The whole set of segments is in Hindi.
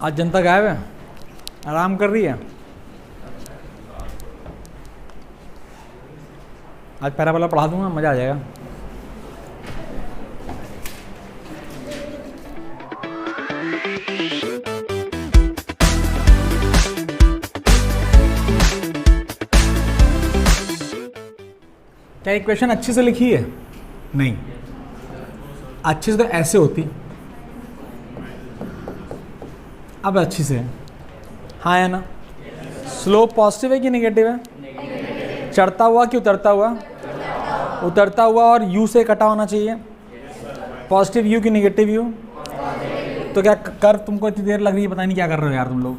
आज जनता गायब है, आराम कर रही है। आज पैराबोला पढ़ा दूंगा, मज़ा आ जाएगा। क्या इक्वेशन अच्छे से लिखी है? नहीं, अच्छे से तो ऐसे होती। अब अच्छी से हाँ है ना। स्लोप पॉजिटिव है कि नेगेटिव है? चढ़ता हुआ कि उतरता हुआ? उतरता हुआ। और यू से कटा होना चाहिए। पॉजिटिव यू कि नेगेटिव यू? तो क्या कर तुमको इतनी देर लग रही है, पता नहीं क्या कर रहे हो यार तुम लोग।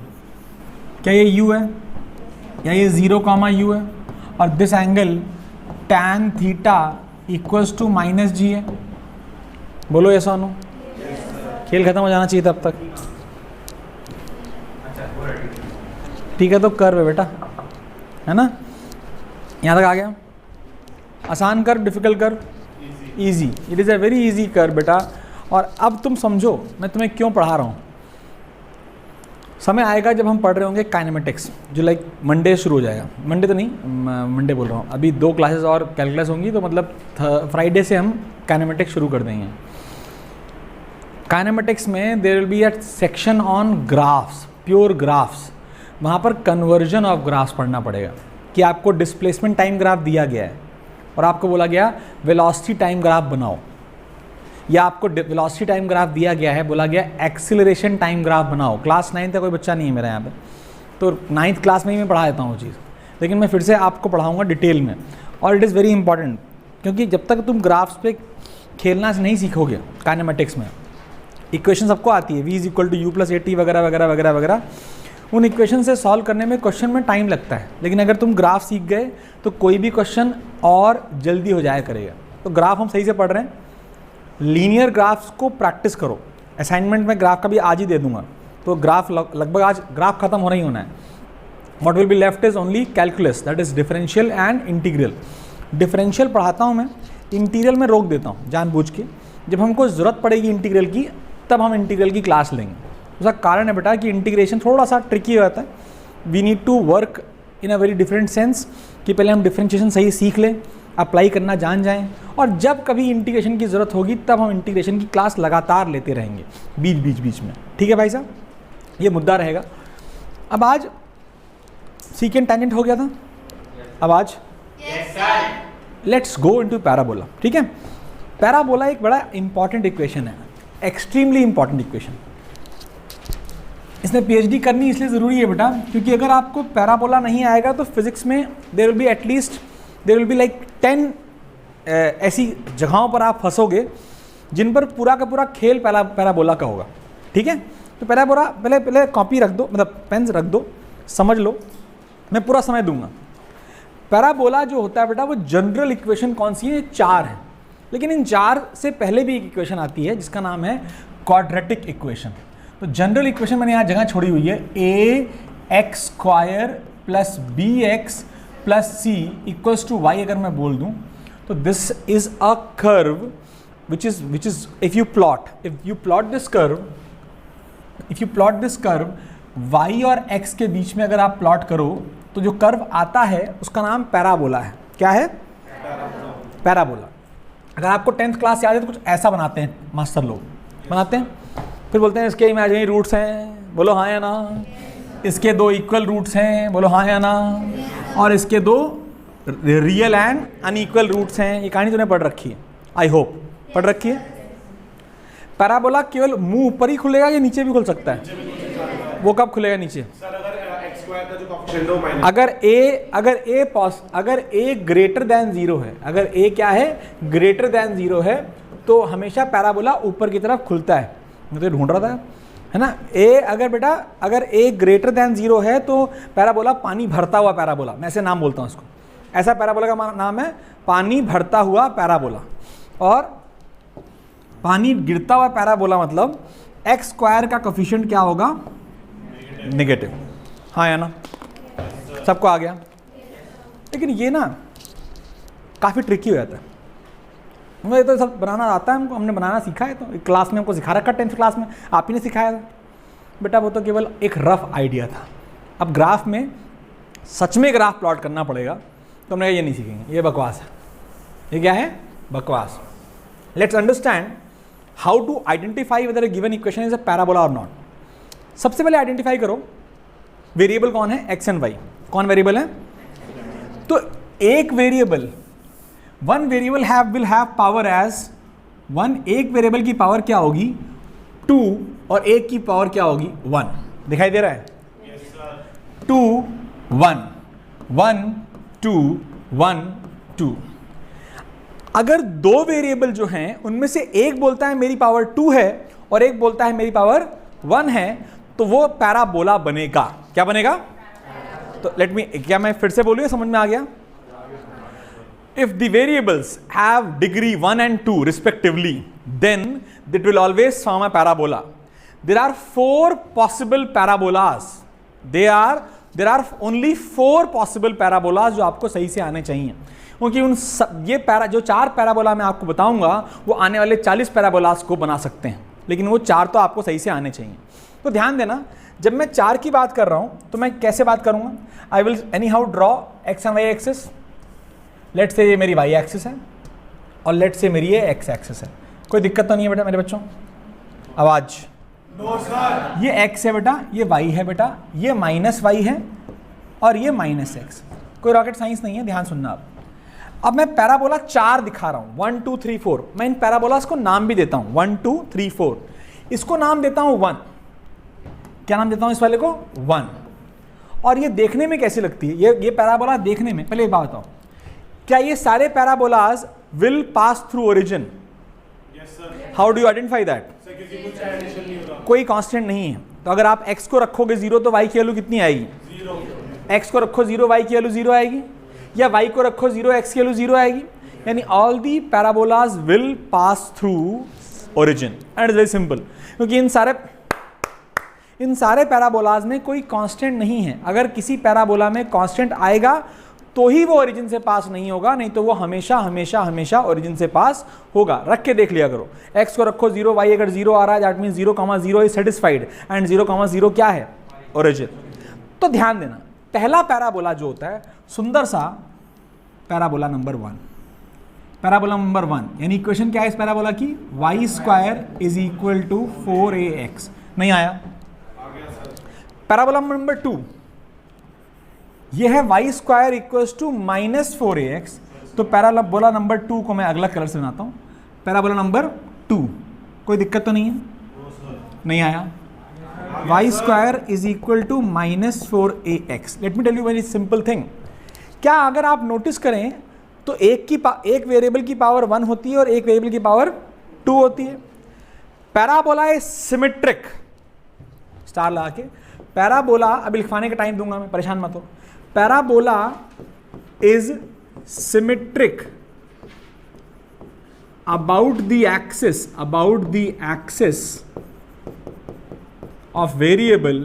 क्या ये यू है या ये 0, u है? और this angle tan theta equals to -g है। बोलो ये सोनू, खेल खत्म हो जाना चाहिए तब तक। ठीक है, तो कर्व है बेटा, है ना? यहाँ तक आ गया। आसान curve, difficult curve, easy. It is a very easy curve बेटा। और अब तुम समझो मैं तुम्हें क्यों पढ़ा रहा हूँ। समय आएगा जब हम पढ़ रहे होंगे काइनेमेटिक्स, जो लाइक मंडे शुरू हो जाएगा। मंडे तो नहीं, मंडे बोल रहा हूँ। अभी 2 क्लासेस और कैलकुलस होंगी, तो मतलब फ्राइडे से हम काइनेमेटिक्स शुरू कर देंगे। काइनेमेटिक्स में there will be a section on graphs, pure graphs. वहाँ पर कन्वर्जन ऑफ ग्राफ्स पढ़ना पड़ेगा कि आपको डिस्प्लेसमेंट टाइम ग्राफ दिया गया है और आपको बोला गया वेलोसिटी टाइम ग्राफ बनाओ, या आपको वेलोसिटी टाइम ग्राफ दिया गया है, बोला गया एक्सीलरेशन टाइम ग्राफ बनाओ। क्लास 9 का कोई बच्चा नहीं है मेरा यहाँ पे, तो 9th क्लास में ही मैं पढ़ा देता हूँ वो चीज़, लेकिन मैं फिर से आपको पढ़ाऊँगा डिटेल में। और इट इज़ वेरी इंपॉर्टेंट, क्योंकि जब तक तुम ग्राफ्स पे खेलना नहीं सीखोगे काइनेमेटिक्स में, इक्वेशन सबको आती है, v = u + at वगैरह वगैरह वगैरह वगैरह, उन इक्वेशन से सॉल्व करने में क्वेश्चन में टाइम लगता है। लेकिन अगर तुम ग्राफ सीख गए तो कोई भी क्वेश्चन और जल्दी हो जाया करेगा। तो ग्राफ हम सही से पढ़ रहे हैं। लीनियर ग्राफ्स को प्रैक्टिस करो। असाइनमेंट में ग्राफ का भी आज ही दे दूंगा, तो ग्राफ लगभग आज ग्राफ खत्म होना ही होना है। What will be left is only calculus, that is differential and integral. Differential पढ़ाता हूँ मैं, इंटीग्रल में रोक देता हूँ जानबूझ के। जब हमको ज़रूरत पड़ेगी इंटीग्रल की, तब हम इंटीग्रल की क्लास लेंगे। उसका कारण है बेटा कि इंटीग्रेशन थोड़ा सा ट्रिकी हो जाता है। We need to work in a very different sense, कि पहले हम डिफरेंशिएशन सही सीख लें, अप्लाई करना जान जाएं, और जब कभी इंटीग्रेशन की ज़रूरत होगी तब हम इंटीग्रेशन की क्लास लगातार लेते रहेंगे बीच में। ठीक है भाई साहब, ये मुद्दा रहेगा। अब आज सीकेंट टेंजेंट हो गया था, अब आज लेट्स गो इनटू पैराबोला। ठीक है, पैराबोला एक बड़ा इंपॉर्टेंट इक्वेशन है, एक्सट्रीमली इंपॉर्टेंट इक्वेशन। इसने पीएचडी करनी इसलिए ज़रूरी है बेटा, क्योंकि अगर आपको पैराबोला नहीं आएगा तो फिजिक्स में देयर विल बी लाइक 10 ऐसी जगहों पर आप फंसोगे जिन पर पूरा का पूरा खेल पैराबोला का होगा। ठीक है, तो पैराबोला पहले कॉपी रख दो, मतलब पेन रख दो, समझ लो, मैं पूरा समय दूंगा। पैराबोला जो होता है बेटा, वो जनरल इक्वेशन कौन सी है? 4 है, लेकिन इन 4 से पहले भी एक इक्वेशन आती है जिसका नाम है क्वाड्रेटिक इक्वेशन। तो जनरल इक्वेशन मैंने यहाँ जगह छोड़ी हुई है, ax² + bx + c = y। अगर मैं बोल दूँ तो this is a curve which is if you plot this curve y और x के बीच में अगर आप प्लॉट करो तो जो कर्व आता है उसका नाम पैराबोला है। क्या है? पैराबोला। अगर आपको 10th क्लास याद है तो कुछ ऐसा बनाते हैं मास्टर लोग, बनाते हैं, फिर बोलते हैं इसके इमेजिनरी रूट्स हैं, बोलो हाँ या ना, इसके 2 इक्वल रूट्स हैं, बोलो हाँ या ना, और इसके 2 रियल एंड अनइक्वल रूट्स हैं। ये कहानी तूने पढ़ रखी है, आई होप पढ़ रखी है। पैराबोला केवल मुंह ऊपर ही खुलेगा या नीचे भी खुल सकता है? वो कब खुलेगा नीचे? अगर a ग्रेटर देन 0 है, अगर a क्या है? ग्रेटर देन 0 है, तो हमेशा पैराबोला ऊपर की तरफ खुलता है। मैं तो ढूंढ रहा था, है ना। अगर a ग्रेटर देन 0 है तो पैराबोला पानी भरता हुआ पैराबोला, मैं ऐसे नाम बोलता हूँ इसको। ऐसा पैराबोला का नाम है पानी भरता हुआ पैराबोला। और पानी गिरता हुआ पैराबोला मतलब x² का कोफिशिएंट क्या होगा? नेगेटिव। हाँ या ना? सबको आ गया? लेकिन ये ना काफ़ी ट्रिकी हो जाता है। मुझे तो सब बनाना आता है, हमको, हमने बनाना सीखा है, तो क्लास में हमको सिखा रखा 10th क्लास में, आप ही ने सिखाया था। बेटा वो तो केवल एक रफ आइडिया था। अब ग्राफ में सच में ग्राफ प्लॉट करना पड़ेगा, तो हमने ये नहीं सीखेंगे, ये बकवास है। ये क्या है? बकवास। Let's understand how to identify whether a given equation is a parabola और नॉट। सबसे पहले आइडेंटिफाई करो वेरिएबल कौन है, एक्स एंड वाई। कौन वेरिएबल है? तो एक variable, one variable will have power as one. एक वेरिएबल की पावर क्या होगी? 2 और एक की पावर क्या होगी? 1। दिखाई दे रहा है? 2 1 1 2 1 2। अगर दो वेरिएबल जो हैं उनमें से एक बोलता है मेरी पावर 2 है और एक बोलता है मेरी पावर 1 है, तो वो पैराबोला बनेगा। क्या बनेगा? तो लेट मी, क्या मैं फिर से बोलूँ, समझ में आ गया? If the variables have degree 1 and 2 respectively, then it will always form a parabola. There are 4 possible parabolas. There are only 4 possible parabolas जो आपको सही से आने चाहिए, क्योंकि जो 4 पैराबोला मैं आपको बताऊंगा वो आने वाले 40 पैराबोलास को बना सकते हैं, लेकिन वो 4 तो आपको सही से आने चाहिए। तो ध्यान देना, जब मैं 4 की बात कर रहा हूं तो मैं कैसे बात करूंगा? I will anyhow draw X and Y axis. Let say ये मेरी वाई एक्सिस है और लेट से मेरी ये एक्स एक्सिस है। कोई दिक्कत तो नहीं है बेटा मेरे बच्चों? आवाज नो सर। ये एक्स है बेटा, ये वाई है बेटा, ये माइनस वाई है और ये माइनस एक्स। कोई रॉकेट साइंस नहीं है, ध्यान सुनना आप। अब मैं पैराबोला 4 दिखा रहा हूं, 1 2 3 4। मैं इन पैराबोलास को नाम भी देता हूं, 1 2 3 4। इसको नाम देता हूं 1। क्या नाम देता हूं इस वाले को? 1। और ये देखने में कैसी लगती है? ये पैराबोला देखने में, पहले एक बात बताओ, क्या ये सारे parabolas will pass through origin? How do you identify that? कोई कांस्टेंट नहीं है। तो अगर आप x को रखोगे 0 तो y की वैल्यू कितनी आएगी? 0। x को रखो 0, y की वैल्यू 0 आएगी, या y को रखो 0, x की वैल्यू 0 आएगी। यानी all the parabolas will pass through origin and it's very simple, क्योंकि इन सारे पैराबोलाज में कोई कांस्टेंट नहीं है। अगर किसी पैराबोला में कांस्टेंट आएगा तो ही वो ओरिजिन से पास नहीं होगा, नहीं तो वो हमेशा हमेशा हमेशा ओरिजिन से पास होगा। रख के देख लिया करो, x को रखो 0, y अगर 0 आ रहा है that means 0,0 is satisfied and 0,0 क्या है? ओरिजिन। तो ध्यान देना, पहला पैराबोला जो होता है सुंदर सा पैराबोला नंबर 1। पैराबोला नंबर 1 यानी इक्वेशन क्या है इस पैराबोला की? y² is equal to 4ax। नहीं आया? पैराबोला नंबर 2 ये है y² इक्वल्स टू -4ax। तो पैराबोला नंबर 2 को मैं अगला कलर से बनाता हूँ, पैराबोला नंबर 2। कोई दिक्कत तो नहीं है? नहीं आया? y² is equal to -4ax। Let me tell you very simple thing. क्या अगर आप नोटिस करें तो एक वेरिएबल की पावर 1 होती है और एक वेरिएबल की पावर 2 होती है। पैराबोला इज सिमेट्रिक, स्टार लगा के। पैराबोला अभी लिखवाने का टाइम दूंगा मैं, परेशान मत हो। Parabola is symmetric about the axis of variable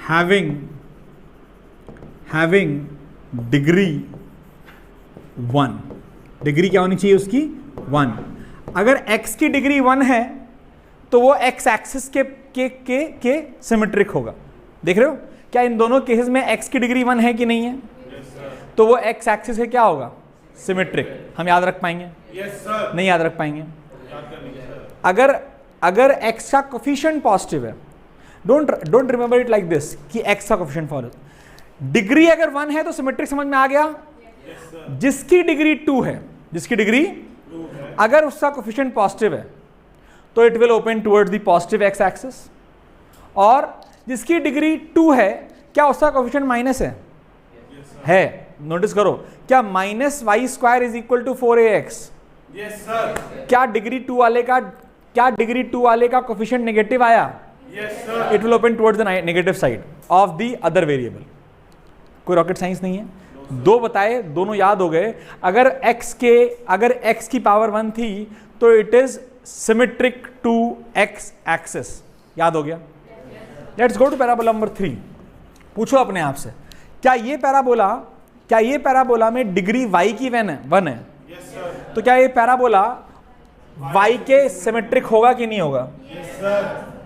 having degree 1। Degree क्या होनी चाहिए उसकी? 1। अगर x की डिग्री 1 है तो वो x एक्सिस के सिमेट्रिक होगा। देख रहे हो? क्या इन दोनों केसेस में x की डिग्री 1 है कि नहीं है? yes, तो वो x एक्सिस है क्या होगा? सिमेट्रिक। हम याद रख पाएंगे? yes, नहीं याद रख पाएंगे। अगर x का कोफिशिएंट पॉजिटिव है, don't remember it like this कि x का कोफिशिएंट पॉजिटिव, डिग्री अगर 1 है तो सिमेट्रिक समझ में आ गया? yes, जिसकी डिग्री 2 है, जिसकी डिग्री 2 है, अगर उसका कोफिशिएंट पॉजिटिव है तो it will open towards the positive x axis, और जिसकी डिग्री 2 है क्या उसका कोफिशिएंट माइनस है? yes, है। नोटिस करो, क्या -y² is equal to 4ax? yes, sir। क्या डिग्री 2 वाले का कोफिशिएंट नेगेटिव आया? yes, sir। It will open towards the negative side of the other variable. कोई रॉकेट साइंस नहीं है। दो बताए, दोनों याद हो गए। अगर x की पावर 1 थी तो it is symmetric to x axis. याद हो गया? Let's go to parabola number 3। पूछो अपने आप से, क्या ये पैराबोला में डिग्री y की 1 है? yes, तो क्या ये पैराबोला y के सिमेट्रिक होगा कि नहीं होगा? yes,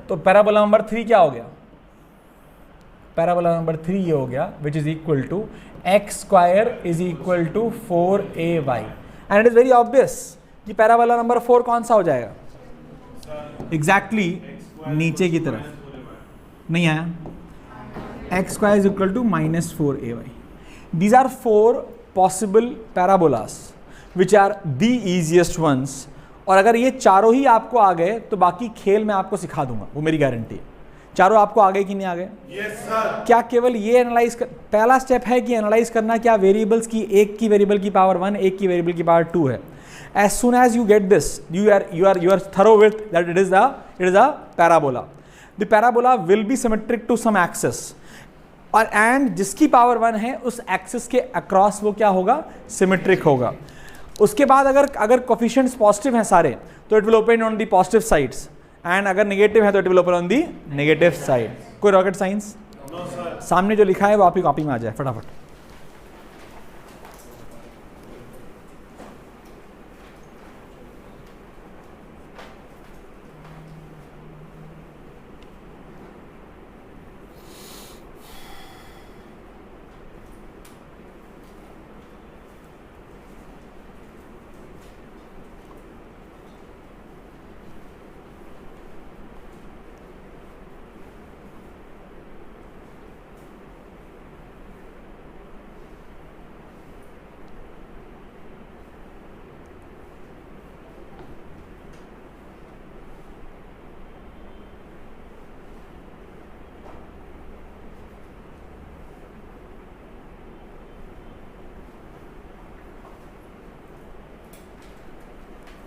तो पैराबोला नंबर 3 क्या हो गया? पैराबोला नंबर 3 ये हो गया which is equal to X square is equal to 4ay and it is very obvious कि पैराबोला नंबर 4 कौन सा हो जाएगा? एग्जैक्टली नीचे की तरफ नहीं आया, X square is equal to -4ay. These are 4 possible parabolas which are the easiest ones. और अगर ये चारों ही आपको आ गए तो बाकी खेल मैं आपको सिखा दूंगा, वो मेरी गारंटी है. चारों आपको आ गए कि नहीं आ गए? Yes, sir. क्या केवल ये एनालाइज कर, पहला स्टेप है कि एनालाइज करना क्या वेरिएबल्स की, एक की वेरिएबल की पावर 1 एक की वेरिएबल की पावर 2 है. As soon as you get this, you are thorough with that it is a parabola. The parabola will be symmetric to some axis. और एंड जिसकी पावर 1 है उस एक्सिस के अक्रॉस वो क्या होगा? सिमेट्रिक होगा. उसके बाद अगर कोफिशिएंट्स पॉजिटिव हैं सारे तो it will open on the positive sides and अगर नेगेटिव है तो it will open on the negative side. कोई रॉकेट साइंस? No, sir. सामने जो लिखा है वो आपकी कॉपी में आ जाए फटाफट.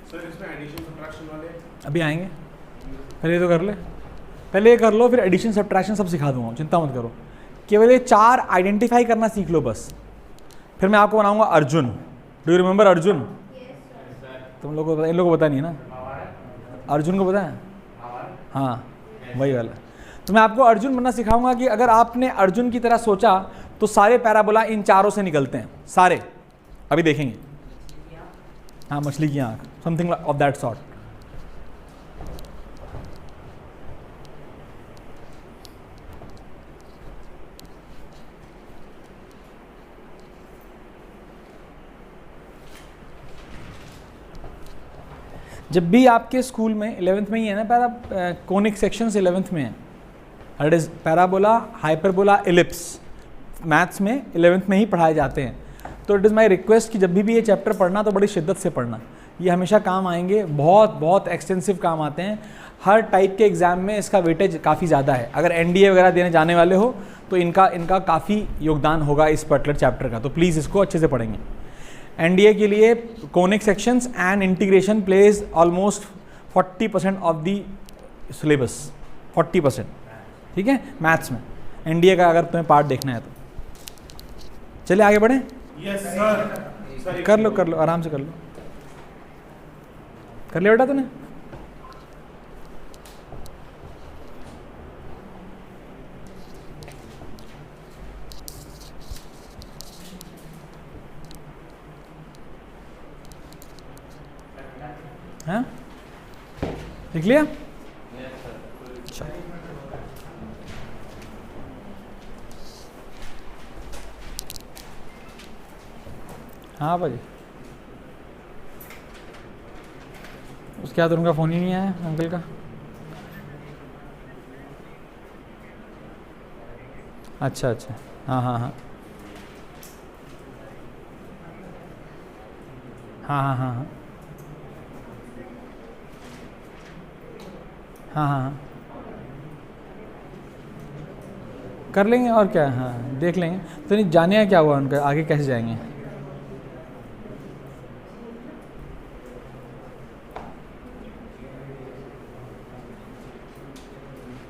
सर इसमें एडिशन सब्ट्रैक्शन वाले अभी आएंगे, पहले ये तो कर ले, पहले ये कर लो फिर एडिशन सब्ट्रैक्शन सब सिखा दूंगा, चिंता मत करो. केवल ये 4 आइडेंटिफाई करना सीख लो बस, फिर मैं आपको बनाऊंगा Arjun. Do you remember Arjun? तुम लोग को इन लोगों को पता नहीं है ना? अर्जुन को पता है? हाँ वही वाला. तो मैं आपको अर्जुन बनना सिखाऊंगा कि अगर आपने अर्जुन की तरह सोचा तो सारे पैराबोला इन चारों से निकलते हैं सारे. अभी देखेंगे. हाँ मछली की आँख, समथिंग ऑफ दैट सॉर्ट. जब भी आपके स्कूल में 11th में ही है ना कोनिक सेक्शंस 11th में है, that is parabola, hyperbola, ellipse, maths में 11th में ही पढ़ाए जाते हैं. तो इट इज़ माई रिक्वेस्ट कि जब भी ये चैप्टर पढ़ना तो बड़ी शिद्दत से पढ़ना, ये हमेशा काम आएंगे, बहुत बहुत एक्सटेंसिव काम आते हैं. हर टाइप के एग्ज़ाम में इसका वेटेज काफ़ी ज़्यादा है. अगर एनडीए वगैरह देने जाने वाले हो तो इनका काफ़ी योगदान होगा इस पर्टिकुलर चैप्टर का, तो प्लीज़ इसको अच्छे से पढ़ेंगे. एनडीए के लिए conic sections and integration plays almost 40% of the syllabus, 40%. ठीक है मैथ्स में एनडीए का अगर तुम्हें पार्ट देखना है तो. चलिए आगे बढ़ें. Yes sir. कर लो आराम से कर लो. कर लिया बेटा तूने? हाँ लिख लिया? अच्छा. हाँ भाजी उसके बाद उनका फ़ोन ही नहीं आया अंकल का. अच्छा अच्छा हाँ हाँ हाँ हाँ हाँ हाँ हाँ हाँ हाँ कर लेंगे और क्या. हाँ देख लेंगे. तो नहीं जाने क्या हुआ उनका, आगे कैसे जाएंगे?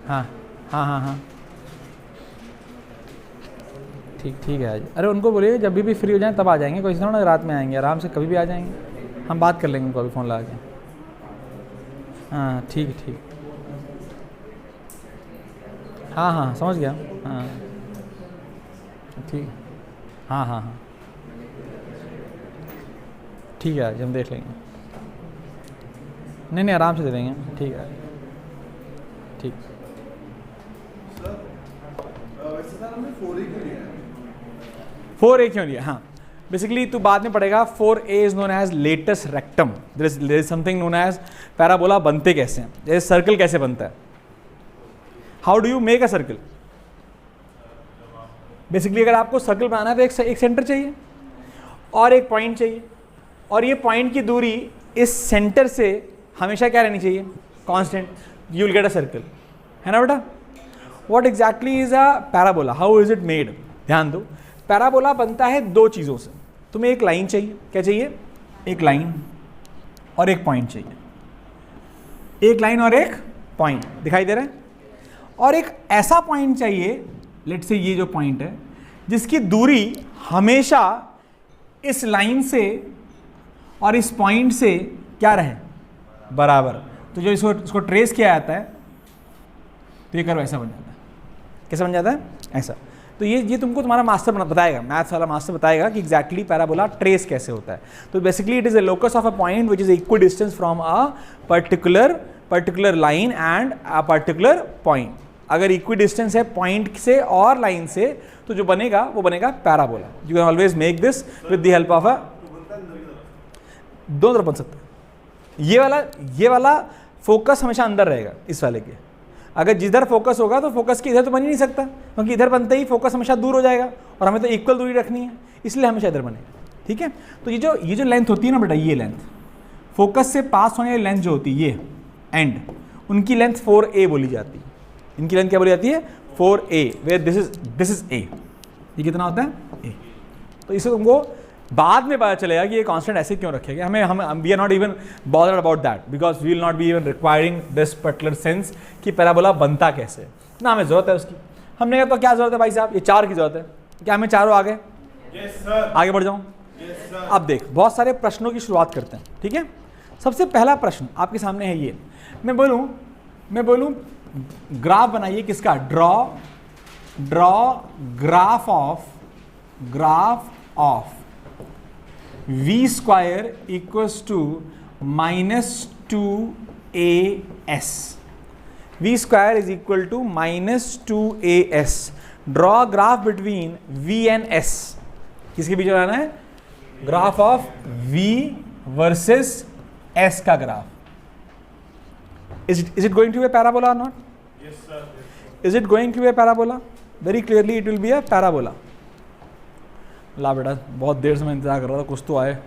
हाँ हाँ हाँ हाँ ठीक है. आज अरे उनको बोलिए जब भी फ्री हो जाएं तब आ जाएंगे, कोई ना रात में आएंगे, आराम से कभी भी आ जाएंगे, हम बात कर लेंगे उनको अभी फ़ोन लगा के. हाँ ठीक. हाँ समझ गया. हाँ ठीक. हाँ ठीक है आज हम देख लेंगे. नहीं आराम से दे देंगे. ठीक है. ठीक। वैसे सर हमने 4A क्यों लिया है? 4A क्यों लिया? हाँ, बेसिकली तू बाद में पढ़ेगा। 4A is known as latus rectum. There is something known as parabola. बनते कैसे हैं, जैसे सर्कल कैसे बनता है, how do you make a circle. Basically अगर आपको सर्कल बनाना है तो एक सेंटर चाहिए और एक पॉइंट चाहिए, और ये पॉइंट की दूरी इस सेंटर से हमेशा क्या रहनी चाहिए, constant. You will get a circle, है ना बेटा। What exactly is a parabola, how is it made. ध्यान दो, पैराबोला बनता है दो चीज़ों से। तुम्हें एक लाइन चाहिए, क्या चाहिए, एक लाइन और एक पॉइंट चाहिए। एक लाइन और एक पॉइंट दिखाई दे रहा है, और एक ऐसा पॉइंट चाहिए, लेट से ये जो पॉइंट है, जिसकी दूरी हमेशा इस लाइन से और इस पॉइंट से क्या रहे, बराबर। तो जो इसको ट्रेस किया जाता है तो ये कर्व ऐसा बन जाता है। कैसा बन जाता है, ऐसा। तो ये तुमको तुम्हारा मास्टर बताएगा, मैथ्स वाला मास्टर बताएगा कि एग्जैक्टली पैराबोला ट्रेस कैसे होता है। तो basically it is a locus of a point which is equal distance from a particular line and a particular point. अगर इक्वी डिस्टेंस है पॉइंट से और लाइन से, तो जो बनेगा वो बनेगा parabola. You can always make this with the help of a, दोनों तरफ बन सकता है। ये वाला फोकस हमेशा अंदर रहेगा इस वाले के। अगर जिधर फोकस होगा तो फोकस के इधर तो बन ही नहीं सकता, क्योंकि इधर बनते ही फोकस हमेशा दूर हो जाएगा, और हमें तो इक्वल दूरी रखनी है, इसलिए हमेशा इधर बनेगा। ठीक है, तो ये जो लेंथ होती है ना बेटा, ये लेंथ फोकस से पास होने वाली लेंथ जो होती है, ये एंड, उनकी लेंथ 4A बोली जाती है। इनकी लेंथ क्या बोली जाती है, 4A, where this is A। ये कितना होता है, A। तो इसे तुमको बाद में पता चलेगा कि ये कांस्टेंट ऐसे क्यों रखेगा। हम we are not even bothered about that, because we will not be even requiring this particular sense कि पैराबोला बनता कैसे, ना हमें जरूरत है उसकी। हमने कहा तो क्या जरूरत है भाई साहब, ये 4 की जरूरत है, क्या हमें चारों आ गए। Yes, sir. आगे बढ़ जाऊँ। Yes, sir. अब देख, बहुत सारे प्रश्नों की शुरुआत करते हैं। ठीक है, सबसे पहला प्रश्न आपके सामने है ये। मैं बोलूँ ग्राफ बनाइए किसका, draw graph of v square equals to -2as। v square is equal to -2as। Draw graph between v and s। किसके बीच बनाना है, graph of v versus s का graph. Is it going to be a parabola or not? Yes, sir. Is it going to be a parabola? Very clearly it will be a parabola. ला बेटा, बहुत देर से मैं इंतजार कर रहा था, कुछ तो आए,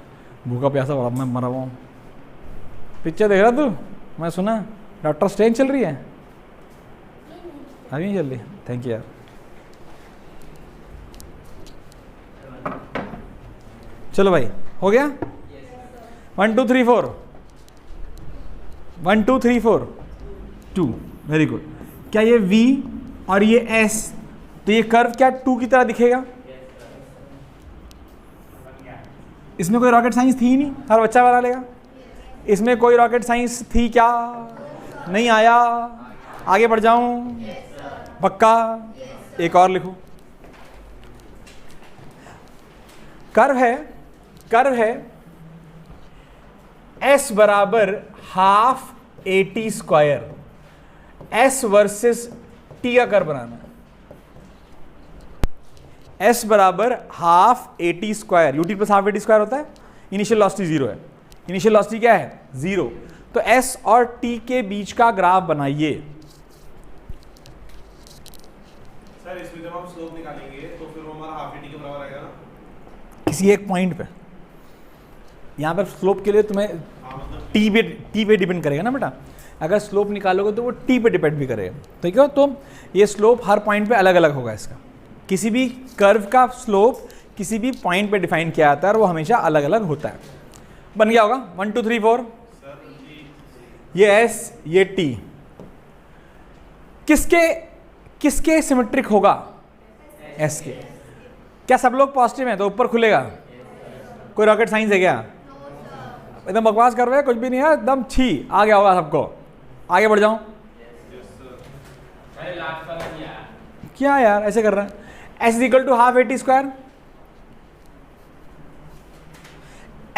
भूखा प्यासा बड़ा मैं मरा हुआ हूँ। पिक्चर देख रहा तू, मैं सुना डॉक्टर स्ट्रेंज चल रही है, अभी नहीं चल रही। थैंक यू यार। चलो भाई, हो गया। 1 2 3 4 1 2 3 4 2। Very good. क्या ये V और ये S, तो ये कर्व क्या 2 की तरह दिखेगा। इसमें कोई रॉकेट साइंस थी नहीं, हर बच्चा बना लेगा। इसमें कोई रॉकेट साइंस थी क्या, नहीं आया। आगे बढ़ जाऊं, पक्का। एक और लिखो, कर्व है S बराबर half AT square. S versus T का कर्व बनाना है। S बराबर half AT square, UT plus half AT square होता है। इनिशियल वेलोसिटी 0 है, इनिशियल वेलोसिटी क्या है, 0। तो S और T के बीच का ग्राफ बनाइए। सर इसमें जब हम स्लोप निकालेंगे तो फिर वो हमारा हाफ AT के बराबर आएगा ना। किसी एक पॉइंट पे, यहाँ पर स्लोप के लिए तुम्हें टी पे डिपेंड करेगा ना बेटा। अगर स्लोप निकालोगे तो वो टी पे डिपेंड भी करेगा, ठीक है। तो ये स्लोप हर पॉइंट पे अलग अलग होगा इसका। किसी भी कर्व का स्लोप किसी भी पॉइंट पे डिफाइन किया जाता है और वो हमेशा अलग अलग होता है। बन गया होगा 1 2 3 4। ये S, ये T किसके सिमेट्रिक होगा, S के। क्या सब लोग पॉजिटिव हैं तो ऊपर खुलेगा। कोई रॉकेट साइंस है क्या, एकदम बकवास कर रहे हैं, कुछ भी नहीं है, एकदम छी आ गया होगा सबको। आगे बढ़ जाऊं। क्या यार ऐसे कर रहे हैं। S is equal to half AT square.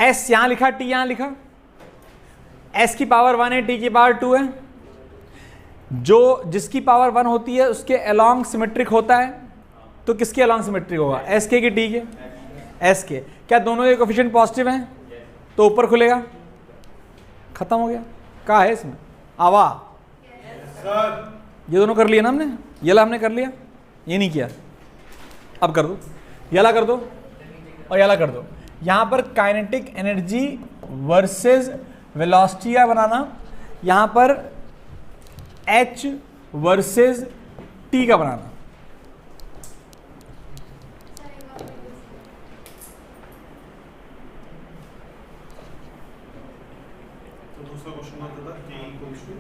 S यहां लिखा, T यहां लिखा। S की पावर 1 है, T की पावर 2 है। जो जिसकी पावर 1 होती है उसके अलॉन्ग सिमेट्रिक होता है, तो किसके अलॉन्ग सिमेट्रिक होगा, एस के की टी के, एस के। क्या दोनों के कोफिशिएंट पॉजिटिव हैं, तो ऊपर खुलेगा, खत्म हो गया। क्या है इसमें आवा, ये दोनों कर लिया ना हमने, ये वाला हमने कर लिया, ये नहीं किया, अब कर दो, ये वाला कर दो और ये वाला कर दो। यहां पर काइनेटिक एनर्जी वर्सेस वेलोसिटी का बनाना, यहां पर h वर्सेस t का बनाना। तो दूसरा क्वेश्चन आता था k equals to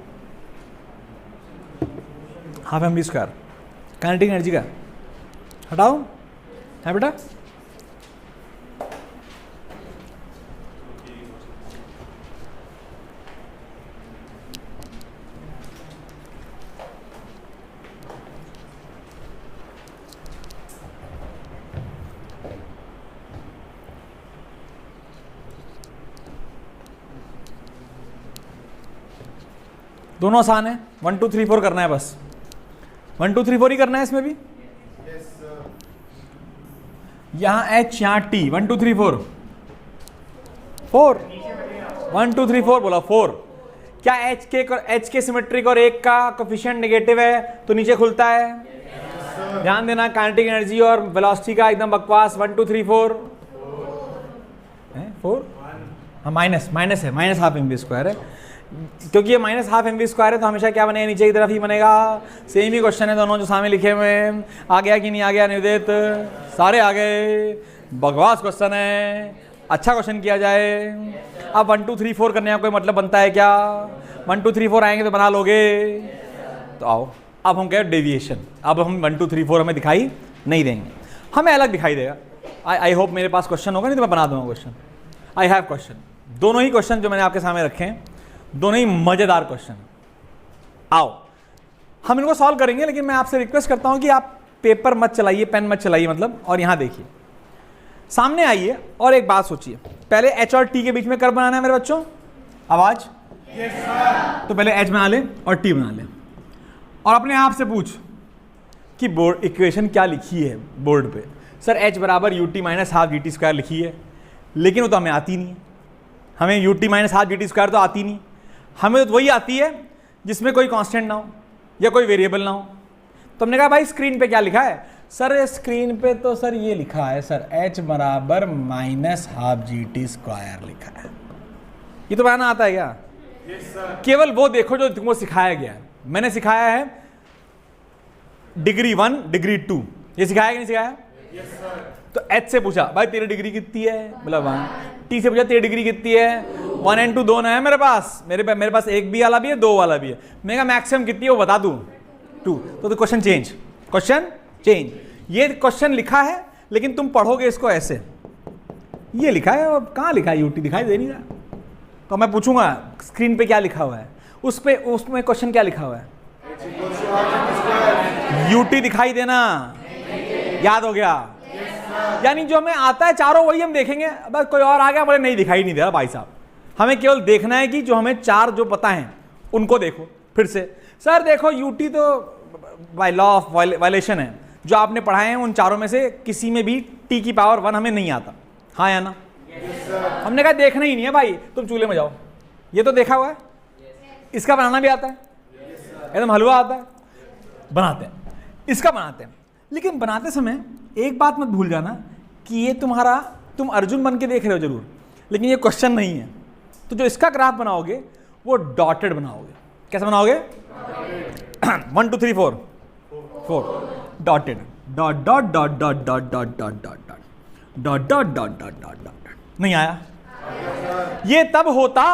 half M V square, kinetic energy का हटाओ, है बेटा, दोनों आसान है, 1 2 3 4 करना है, बस 1 2 3 4 ही करना है इसमें भी। यहाँ h, यहाँ t, 1 2 3 4 4, 1 2 3 4 बोला 4। क्या h के सिमेट्रिक और एक का कोफिशिएंट नेगेटिव है तो नीचे खुलता है। ध्यान देना, काइनेटिक एनर्जी और वेलोसिटी का एकदम बकवास। 1 2 3 4 4, हाँ माइनस है, minus half M V square है, क्योंकि ये minus half M V square है तो हमेशा क्या बनेगा, नीचे की तरफ ही बनेगा। सेम ही क्वेश्चन है दोनों जो सामने लिखे हुए हैं। आ गया कि नहीं आ गया निवेदित, सारे आ गए, बकवास क्वेश्चन है, अच्छा क्वेश्चन किया जाए। अब 1 2 3 4 करने का कोई मतलब बनता है क्या, 1 2 3 4 आएंगे तो बना लोगे, तो आओ अब हम कहें डेविएशन। अब हम 1 2 3 4 हमें दिखाई नहीं देंगे, हमें अलग दिखाई देगा। आई होप मेरे पास क्वेश्चन होगा, नहीं तो मैं बना दूंगा क्वेश्चन। आई हैव क्वेश्चन, दोनों ही क्वेश्चन जो मैंने आपके सामने रखे हैं दोनों ही मजेदार क्वेश्चन। आओ हम इनको सॉल्व करेंगे, लेकिन मैं आपसे रिक्वेस्ट करता हूं कि आप पेपर मत चलाइए, पेन मत चलाइए, मतलब, और यहां देखिए, सामने आइए और एक बात सोचिए। पहले h और t के बीच में कर्व बनाना है मेरे बच्चों, आवाज तो पहले h बना ले और t बना ले, और अपने आप से पूछ कि बोर्ड इक्वेशन क्या लिखी है बोर्ड पे। सर h बराबर ut minus half gt square लिखी है, लेकिन वो तो हमें आती नहीं है। हमें ut minus half gt square तो आती नहीं, हमें तो वही आती है जिसमें कोई कांस्टेंट ना हो या कोई वेरिएबल ना हो। तो हमने कहा भाई स्क्रीन पे क्या लिखा है, सर स्क्रीन पे तो सर ये लिखा है सर h बराबर माइनस हाफ gt स्क्वायर लिखा है। ये तो बनाना आता है क्या? केवल वो देखो जो तुमको सिखाया गया है। मैंने सिखाया है डिग्री 1 डिग्री 2, ये सिखाया कि नहीं सिखाया? तो h से पूछा भाई तेरी डिग्री कितनी है, बोला 1। t से पूछा तेरी डिग्री कितनी है, 1 and 2 दोनों है मेरे पास, मेरे पास एक भी वाला भी है, 2 वाला भी है। मैं कहा मैक्सिमम कितनी है वो बता दूं, 2। तो क्वेश्चन चेंज। ये क्वेश्चन लिखा है लेकिन तुम पढ़ोगे इसको ऐसे, ये लिखा है और कहाँ लिखा है यूटी दिखाई दे नहीं रहा। तो मैं पूछूंगा स्क्रीन पे क्या लिखा हुआ है, उसमें क्वेश्चन क्या लिखा हुआ है, यूटी दिखाई देना, याद हो गया? यानी जो हमें आता है चारों वही हम देखेंगे, बस कोई और आ गया बोले नहीं दिखाई नहीं दे रहा भाई साहब। हमें केवल देखना है कि जो हमें 4 जो पता हैं उनको देखो फिर से। सर देखो यूटी तो बाय लॉ ऑफ वायलेशन है, जो आपने पढ़ाए हैं उन चारों में से किसी में भी टी की पावर 1 हमें नहीं आता, हाँ या ना? हमने कहा देखना ही नहीं है भाई, तुम चूल्हे में जाओ। ये तो देखा हुआ है, इसका बनाना भी आता है, एकदम हलवा आता है, बनाते हैं, इसका बनाते हैं। लेकिन बनाते समय एक बात मत भूल जाना कि ये तुम अर्जुन बन के देख रहे हो जरूर, लेकिन ये क्वेश्चन नहीं है। तो जो इसका ग्राफ बनाओगे वो डॉटेड बनाओगे। कैसे बनाओगे? 1 2 3 4 dotted, dot dot dot dot dot dot dot dot dot dot dot dot dot dot dot. नहीं आया? ये तब होता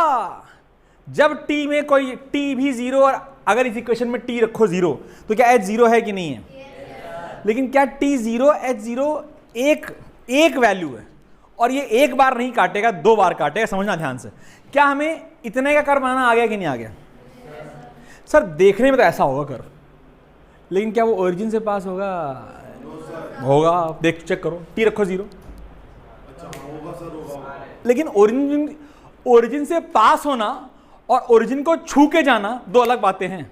जब टी में कोई टी भी 0, और अगर इस इक्वेशन में टी रखो 0 तो क्या h 0 है कि नहीं है? लेकिन क्या t 0 h 0 एक वैल्यू है, और ये एक बार नहीं काटेगा, 2 बार काटेगा, समझना ध्यान से। क्या हमें इतने का कर्व बनाना आ गया कि नहीं आ गया? सर देखने में तो ऐसा होगा कर्व, लेकिन क्या वो ओरिजिन से पास होगा? होगा, देख चेक करो, टी रखो 0। लेकिन ओरिजिन से पास होना और ओरिजिन को छू के जाना 2 अलग बातें हैं।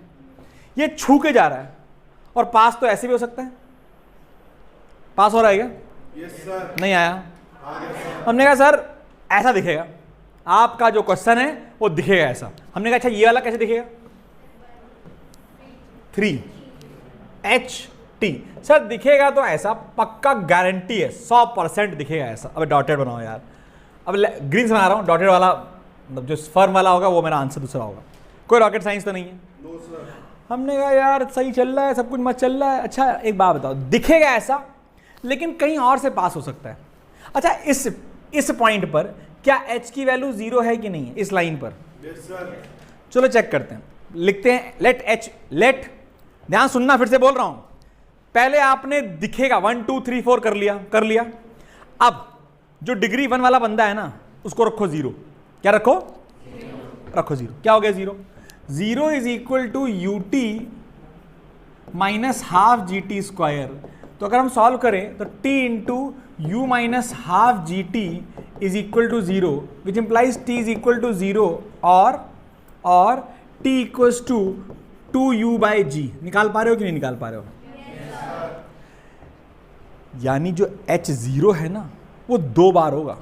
ये छू के जा रहा है, और पास तो ऐसे भी हो सकता है। पास हो रहा है क्या? Yes sir. नहीं आया। आ गया सर। हमने कहा सर ऐसा दिखेगा, आपका जो क्वेश्चन है वो दिखेगा ऐसा। हमने कहा अच्छा ये वाला कैसे दिखेगा? 3HT सर दिखेगा तो ऐसा, पक्का गारंटी है, 100% दिखेगा ऐसा। अब डॉटेड बनाओ यार, अब ग्रीन से बना रहा हूँ, डॉटेड वाला मतलब जो फर्म वाला होगा वो मेरा आंसर दूसरा होगा। कोई रॉकेट साइंस तो नहीं है। No sir. हमने कहा यार सही चल रहा है, सब कुछ मत चल रहा है। अच्छा एक बात बताओ, दिखेगा ऐसा लेकिन कहीं और से पास हो सकता है। अच्छा इस पॉइंट पर क्या h की वैल्यू 0 है कि नहीं है इस लाइन पर? Yes sir. चलो चेक करते हैं, लिखते हैं लेट ध्यान सुनना, फिर से बोल रहा हूं। पहले आपने दिखेगा 1 2 3 4 कर लिया। अब जो डिग्री 1 वाला बंदा है ना उसको रखो 0। क्या रखो? रखो 0। क्या हो गया 0? 0 is equal to UT minus half GT square. तो अगर हम सॉल्व करें तो T into U minus half GT is equal to 0, which implies T is equal to 0 और T equals to 2U by G। निकाल पा रहे हो कि नहीं निकाल पा रहे हो? यानी जो H 0 है ना वो 2 बार होगा,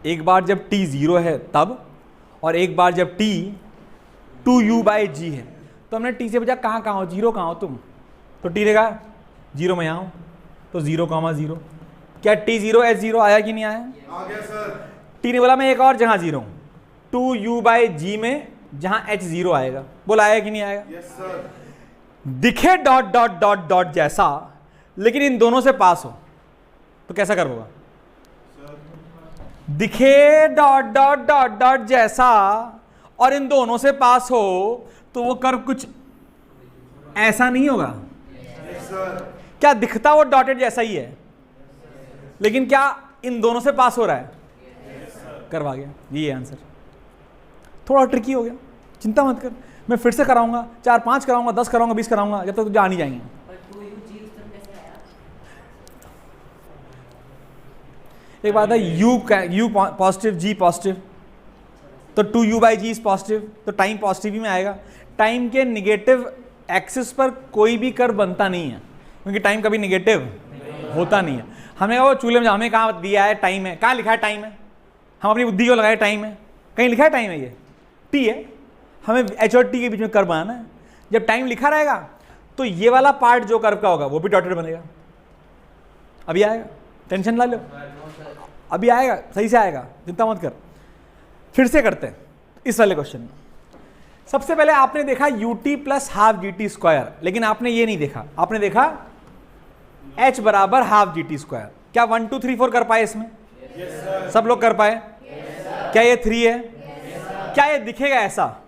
एक बार जब T 0 है तब, और एक बार जब T 2U बाई G है। तो हमने T से पूछा कहाँ हो, 0 कहाँ हो तुम? तो T देगा 0 में यहाँ हूँ, तो 0,0। क्या T 0 H 0 आया कि नहीं आया? आ गया सर। T ने बोला मैं एक और जहाँ 0 हूँ, 2U बाई G में जहाँ H 0 आएगा। बोला आया कि नहीं आएगा? Yes sir. दिखे डॉट डॉट डॉट डॉट जैसा लेकिन इन दोनों से पास हो तो कैसा कर्व होगा? दिखे डॉट डॉट डॉट डॉट जैसा और इन दोनों से पास हो तो वो कर्व कुछ ऐसा नहीं होगा। Yes sir. क्या दिखता वो डॉटेड जैसा ही है, लेकिन क्या इन दोनों से पास हो रहा है? कर्व आ गया। ये आंसर थोड़ा ट्रिकी हो गया, चिंता मत कर, मैं फिर से कराऊंगा, 4 5 कराऊंगा, 10 कराऊंगा, 20 कराऊंगा, जब तक तुझे आ नहीं जाएंगे। एक बात है, U पॉजिटिव G पॉजिटिव, तो 2U by G is positive, तो टाइम पॉजिटिव ही में आएगा। टाइम के निगेटिव एक्सिस पर कोई भी कर्व बनता नहीं है, क्योंकि टाइम कभी निगेटिव होता नहीं है। हमें वो चूल्हे में हमें कहाँ दिया है टाइम है, कहाँ लिखा है टाइम है? हम अपनी बुद्धि को लगाए टाइम है, कहीं लिखा है टाइम है? ये T है, हमें H और T के बीच में कर्व बनाना है। जब टाइम लिखा रहेगा तो ये वाला पार्ट जो कर्व का होगा वो भी डॉटेड बनेगा। अभी आएगा, टेंशन ला लो, अभी आएगा, सही से आएगा, चिंता मत कर। फिर से करते हैं इस वाले क्वेश्चन में। सबसे पहले आपने देखा UT plus half GT square, लेकिन आपने ये नहीं देखा, आपने देखा H बराबर हाफ GT स्क्वायर। क्या 1 2 3 4 कर पाए इसमें? Yes sir. सब लोग कर पाए? क्या ये 3 है? क्या ये दिखेगा ऐसा?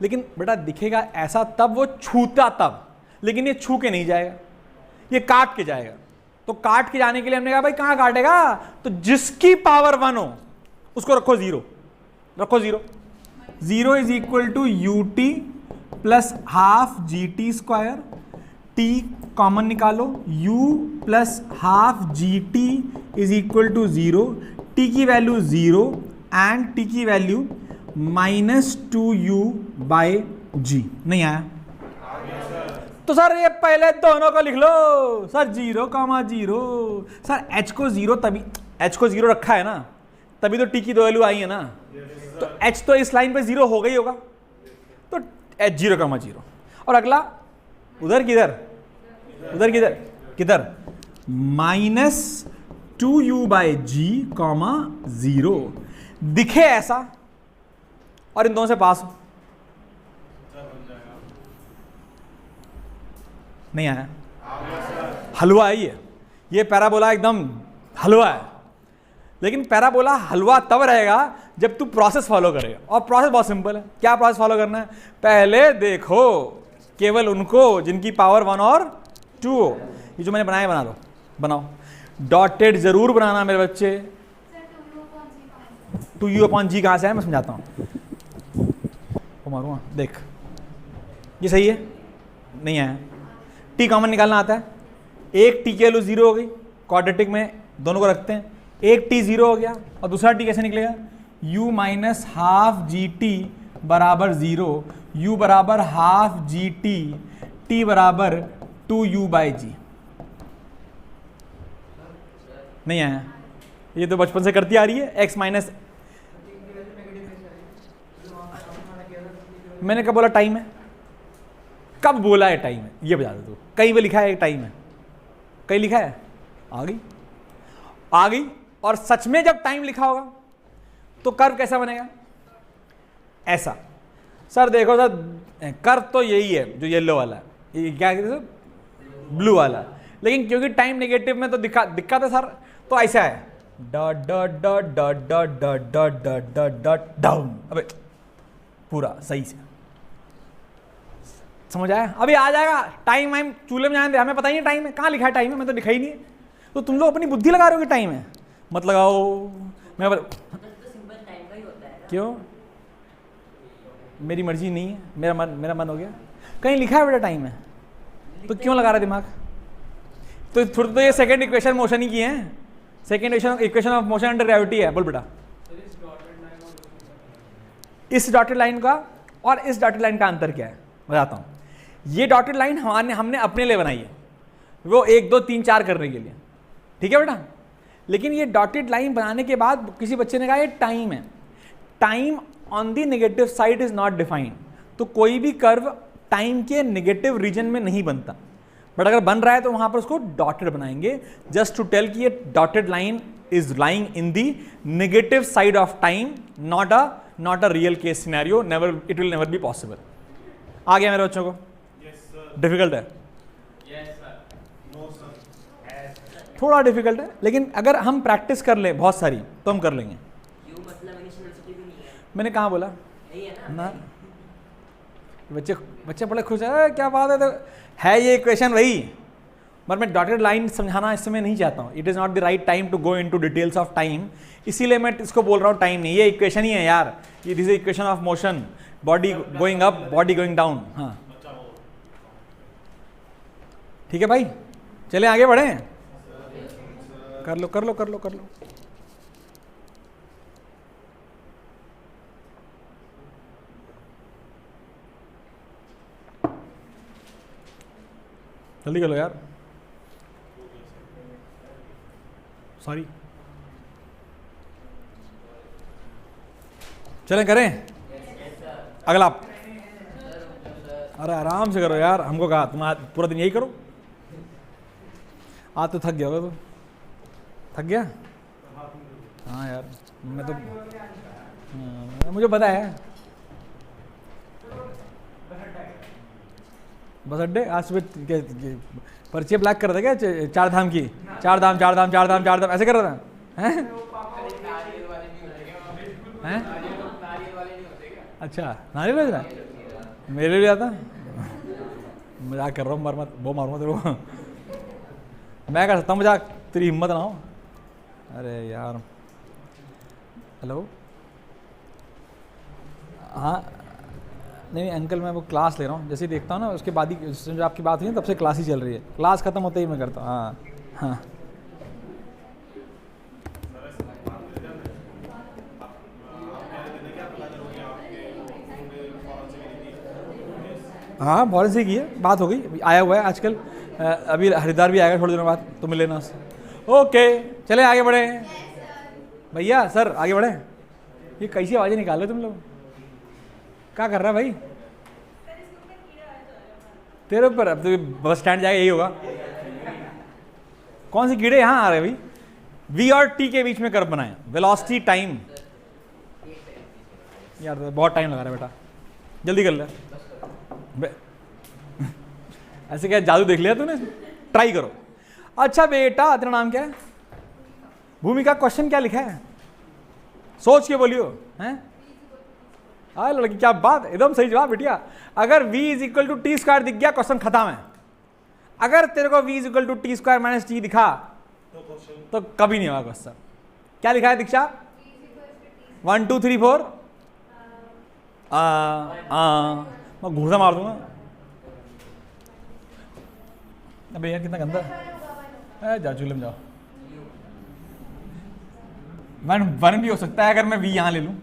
लेकिन बेटा दिखेगा ऐसा तब वो छूता तब, लेकिन ये छू के नहीं जाएगा, ये काट के जाएगा। तो काट के जाने के लिए हमने कहा भाई कहाँ काटेगा? तो जिसकी पावर 1 हो उसको रखो 0, रखो 0। 0 is equal to UT plus half GT square. T common निकालो, U plus half GT is equal to 0। T की वैल्यू 0 एंड T की value minus 2U by G। नहीं आया? तो सर ये पहले दोनों को लिख लो सर, 0,0। सर H को 0 तभी, H को 0 रखा है ना, तभी तो T की 2 वैल्यू आई है ना। तो H तो इस लाइन पे 0 हो गई होगा, तो H 0,0। और अगला उधर किधर, उधर किधर किधर, माइनस 2U बाई G, 0 दिखे ऐसा और इन दोनों से पास हो। नहीं आया? हलवा ही है ये, पैराबोला एकदम हलवा है। लेकिन पैराबोला हलवा तब रहेगा जब तू प्रोसेस फॉलो करेगा, और प्रोसेस बहुत सिंपल है। क्या प्रोसेस फॉलो करना है? पहले देखो केवल उनको जिनकी पावर 1 और 2 हो। ये जो मैंने बनाया बना लो, बनाओ। डॉटेड जरूर बनाना मेरे बच्चे। 2U अपॉन G कहाँ से है मैं समझाता हूँ। वो मारूँगा, देख ये सही है? नहीं आया? T कॉमन निकालना आता है, एक T की वैल्यू 0 हो गई, क्वाड्रेटिक में दोनों को रखते हैं, एक T 0 हो गया और दूसरा T कैसे निकलेगा? U माइनस हाफ GT बराबर 0, u बराबर हाफ जी टी, t बराबर 2u/g। नहीं आया, ये तो बचपन से करती आ रही है। x माइनस, मैंने कब बोला टाइम है? कब बोला है टाइम है? ये बता दे तू, कहीं पे लिखा है टाइम है? कहीं लिखा है? आ गई, आ गई। और सच में जब टाइम लिखा होगा तो कर्व कैसा बनेगा? ऐसा। सर देखो सर, कर्व तो यही है जो येलो वाला है, ये क्या कहते हैं, ब्लू वाला। लेकिन क्योंकि टाइम नेगेटिव में तो दिक्कत है सर, तो ऐसा है dot dot dot dot dot dot dot dot dot dot down. अबे पूरा सही से समझ आया? अभी आ जाएगा टाइम वाइम, चूल्हे में जाने दे, हमें पता ही नहीं टाइम है। कहाँ लिखा है टाइम है? मैं तो लिखा ही नहीं है। तो तुम लोग अपनी बुद्धि लगा रहे हो कि टाइम है, मत लगाओ। मैं क्यों? मेरी मर्जी नहीं है, मेरा मन हो गया। कहीं लिखा है बेटा टाइम है, तो क्यों लगा रहा है दिमाग? तो थोड़ा तो ये सेकंड इक्वेशन मोशन ही की है, second equation of motion under gravity है। बोल बेटा, इस डॉटेड लाइन का और इस डॉटेड लाइन का अंतर क्या है बताता हूँ। ये डॉटेड लाइन हमने अपने लिए बनाई है, वो 1 2 3 4 करने के लिए, ठीक है बेटा। लेकिन ये डॉटेड लाइन बनाने के बाद किसी बच्चे ने कहा ये टाइम है। Time on the negative side is not defined. तो कोई भी कर्व टाइम के नेगेटिव रीजन में नहीं बनता, बट अगर बन रहा है तो वहां पर उसको डॉटेड बनाएंगे, जस्ट टू टेल कि ये dotted line is lying in the negative side of time, not a real case scenario. Never, it will never be possible. आ गया मेरे बच्चों को? डिफिकल्ट है? थोड़ा डिफिकल्ट है, लेकिन अगर हम प्रैक्टिस कर ले बहुत सारी तो हम कर लेंगे। मैंने कहाँ बोला ना? बच्चे बड़े खुश है, क्या बात है। तो है ये इक्वेशन वही, पर मैं डॉटेड लाइन समझाना इस समय नहीं चाहता हूँ। It is not the right time to go into details of time, इसीलिए मैं इसको बोल रहा हूँ टाइम नहीं। ये इक्वेशन ही है यार, ये this is equation of motion, body going up, body going down. हाँ ठीक है भाई, चले आगे बढ़े। कर लो कर लो कर लो कर लो। जल्दी कर लो यार, सॉरी। चलें करें अगला। अरे आराम से करो यार, हमको कहा तुम आज पूरा दिन यही करो। आज तो थक गया होगा, तो थक गया। हाँ यार, मैं तो मुझे पता है। बस अड्डे आज सुबह पर्ची ब्लैक कर रहा था क्या? 4 धाम की, 4 धाम 4 धाम 4 धाम 4 धाम ऐसे कर रहा था हैं? हैं? अच्छा नारियल भेज रहा है, मेरे लिए आता। मजाक कर रहा हूँ, मार मत, वो मारूंगा तेरे को। मैं कर सकता हूँ मजाक, तेरी हिम्मत ना हो। अरे यार, हेलो। हाँ नहीं अंकल, मैं वो क्लास ले रहा हूँ, जैसे ही देखता हूँ ना उसके बाद ही जो आपकी बात हुई है तब से क्लास ही चल रही है। क्लास खत्म होते ही मैं करता हूँ। हाँ हाँ हाँ बहुत से की है, बात हो गई, आया हुआ है आजकल। अभी हरिद्वार भी आएगा थोड़े दिनों बाद, तो मिल लेना उससे। ओके चले आगे बढ़े भैया। सर आगे बढ़े। ये कैसी आवाज़ें निकाल रहे तुम लोग? क्या कर रहा है भाई तेरे ऊपर? अब तो बस स्टैंड जाएगा यही होगा। कौन से कीड़े यहाँ आ रहे भाई? वी और टी के बीच में कर्व बनाए, वेलोसिटी टाइम। यार तो बहुत टाइम लगा रहा है बेटा, जल्दी कर ले। ऐसे क्या जादू देख लिया तूने? ट्राई करो। अच्छा बेटा तेरा नाम क्या है? भूमिका क्वेश्चन क्या लिखा है? सोच के बोलियो। हैं? हाँ लड़की क्या बात, एकदम सही जवाब बिटिया। अगर v is equal to T square दिख गया क्वेश्चन खत्म है। अगर तेरे को v is equal to T square minus T दिखा तो कभी नहीं होगा क्वेश्चन। क्या लिखा है दीक्षा? 1 2 3 4 मैं घूसा मार दूंगा। अबे यार कितना गंदा है। जा चूल्हे में जाओ। वन भी हो सकता है अगर मैं v यहाँ ले लूँ।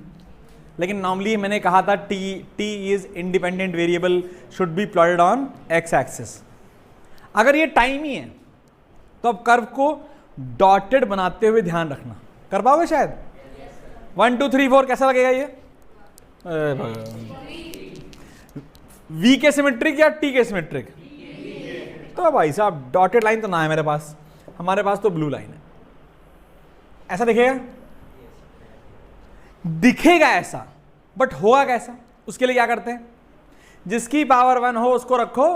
लेकिन नॉर्मली मैंने कहा था T is independent variable, should be plotted on x axis. अगर ये टाइम ही है तो अब कर्व को डॉटेड बनाते हुए ध्यान रखना, कर पाओगे शायद? 1 2 3 4 कैसा लगेगा ये? वी के सिमेट्रिक या टी के सिमेट्रिक? तो भाई साहब डॉटेड लाइन तो ना है मेरे पास, हमारे पास तो ब्लू लाइन है। ऐसा दिखेगा? दिखेगा ऐसा, बट होगा कैसा? उसके लिए क्या करते हैं, जिसकी पावर 1 हो उसको रखो,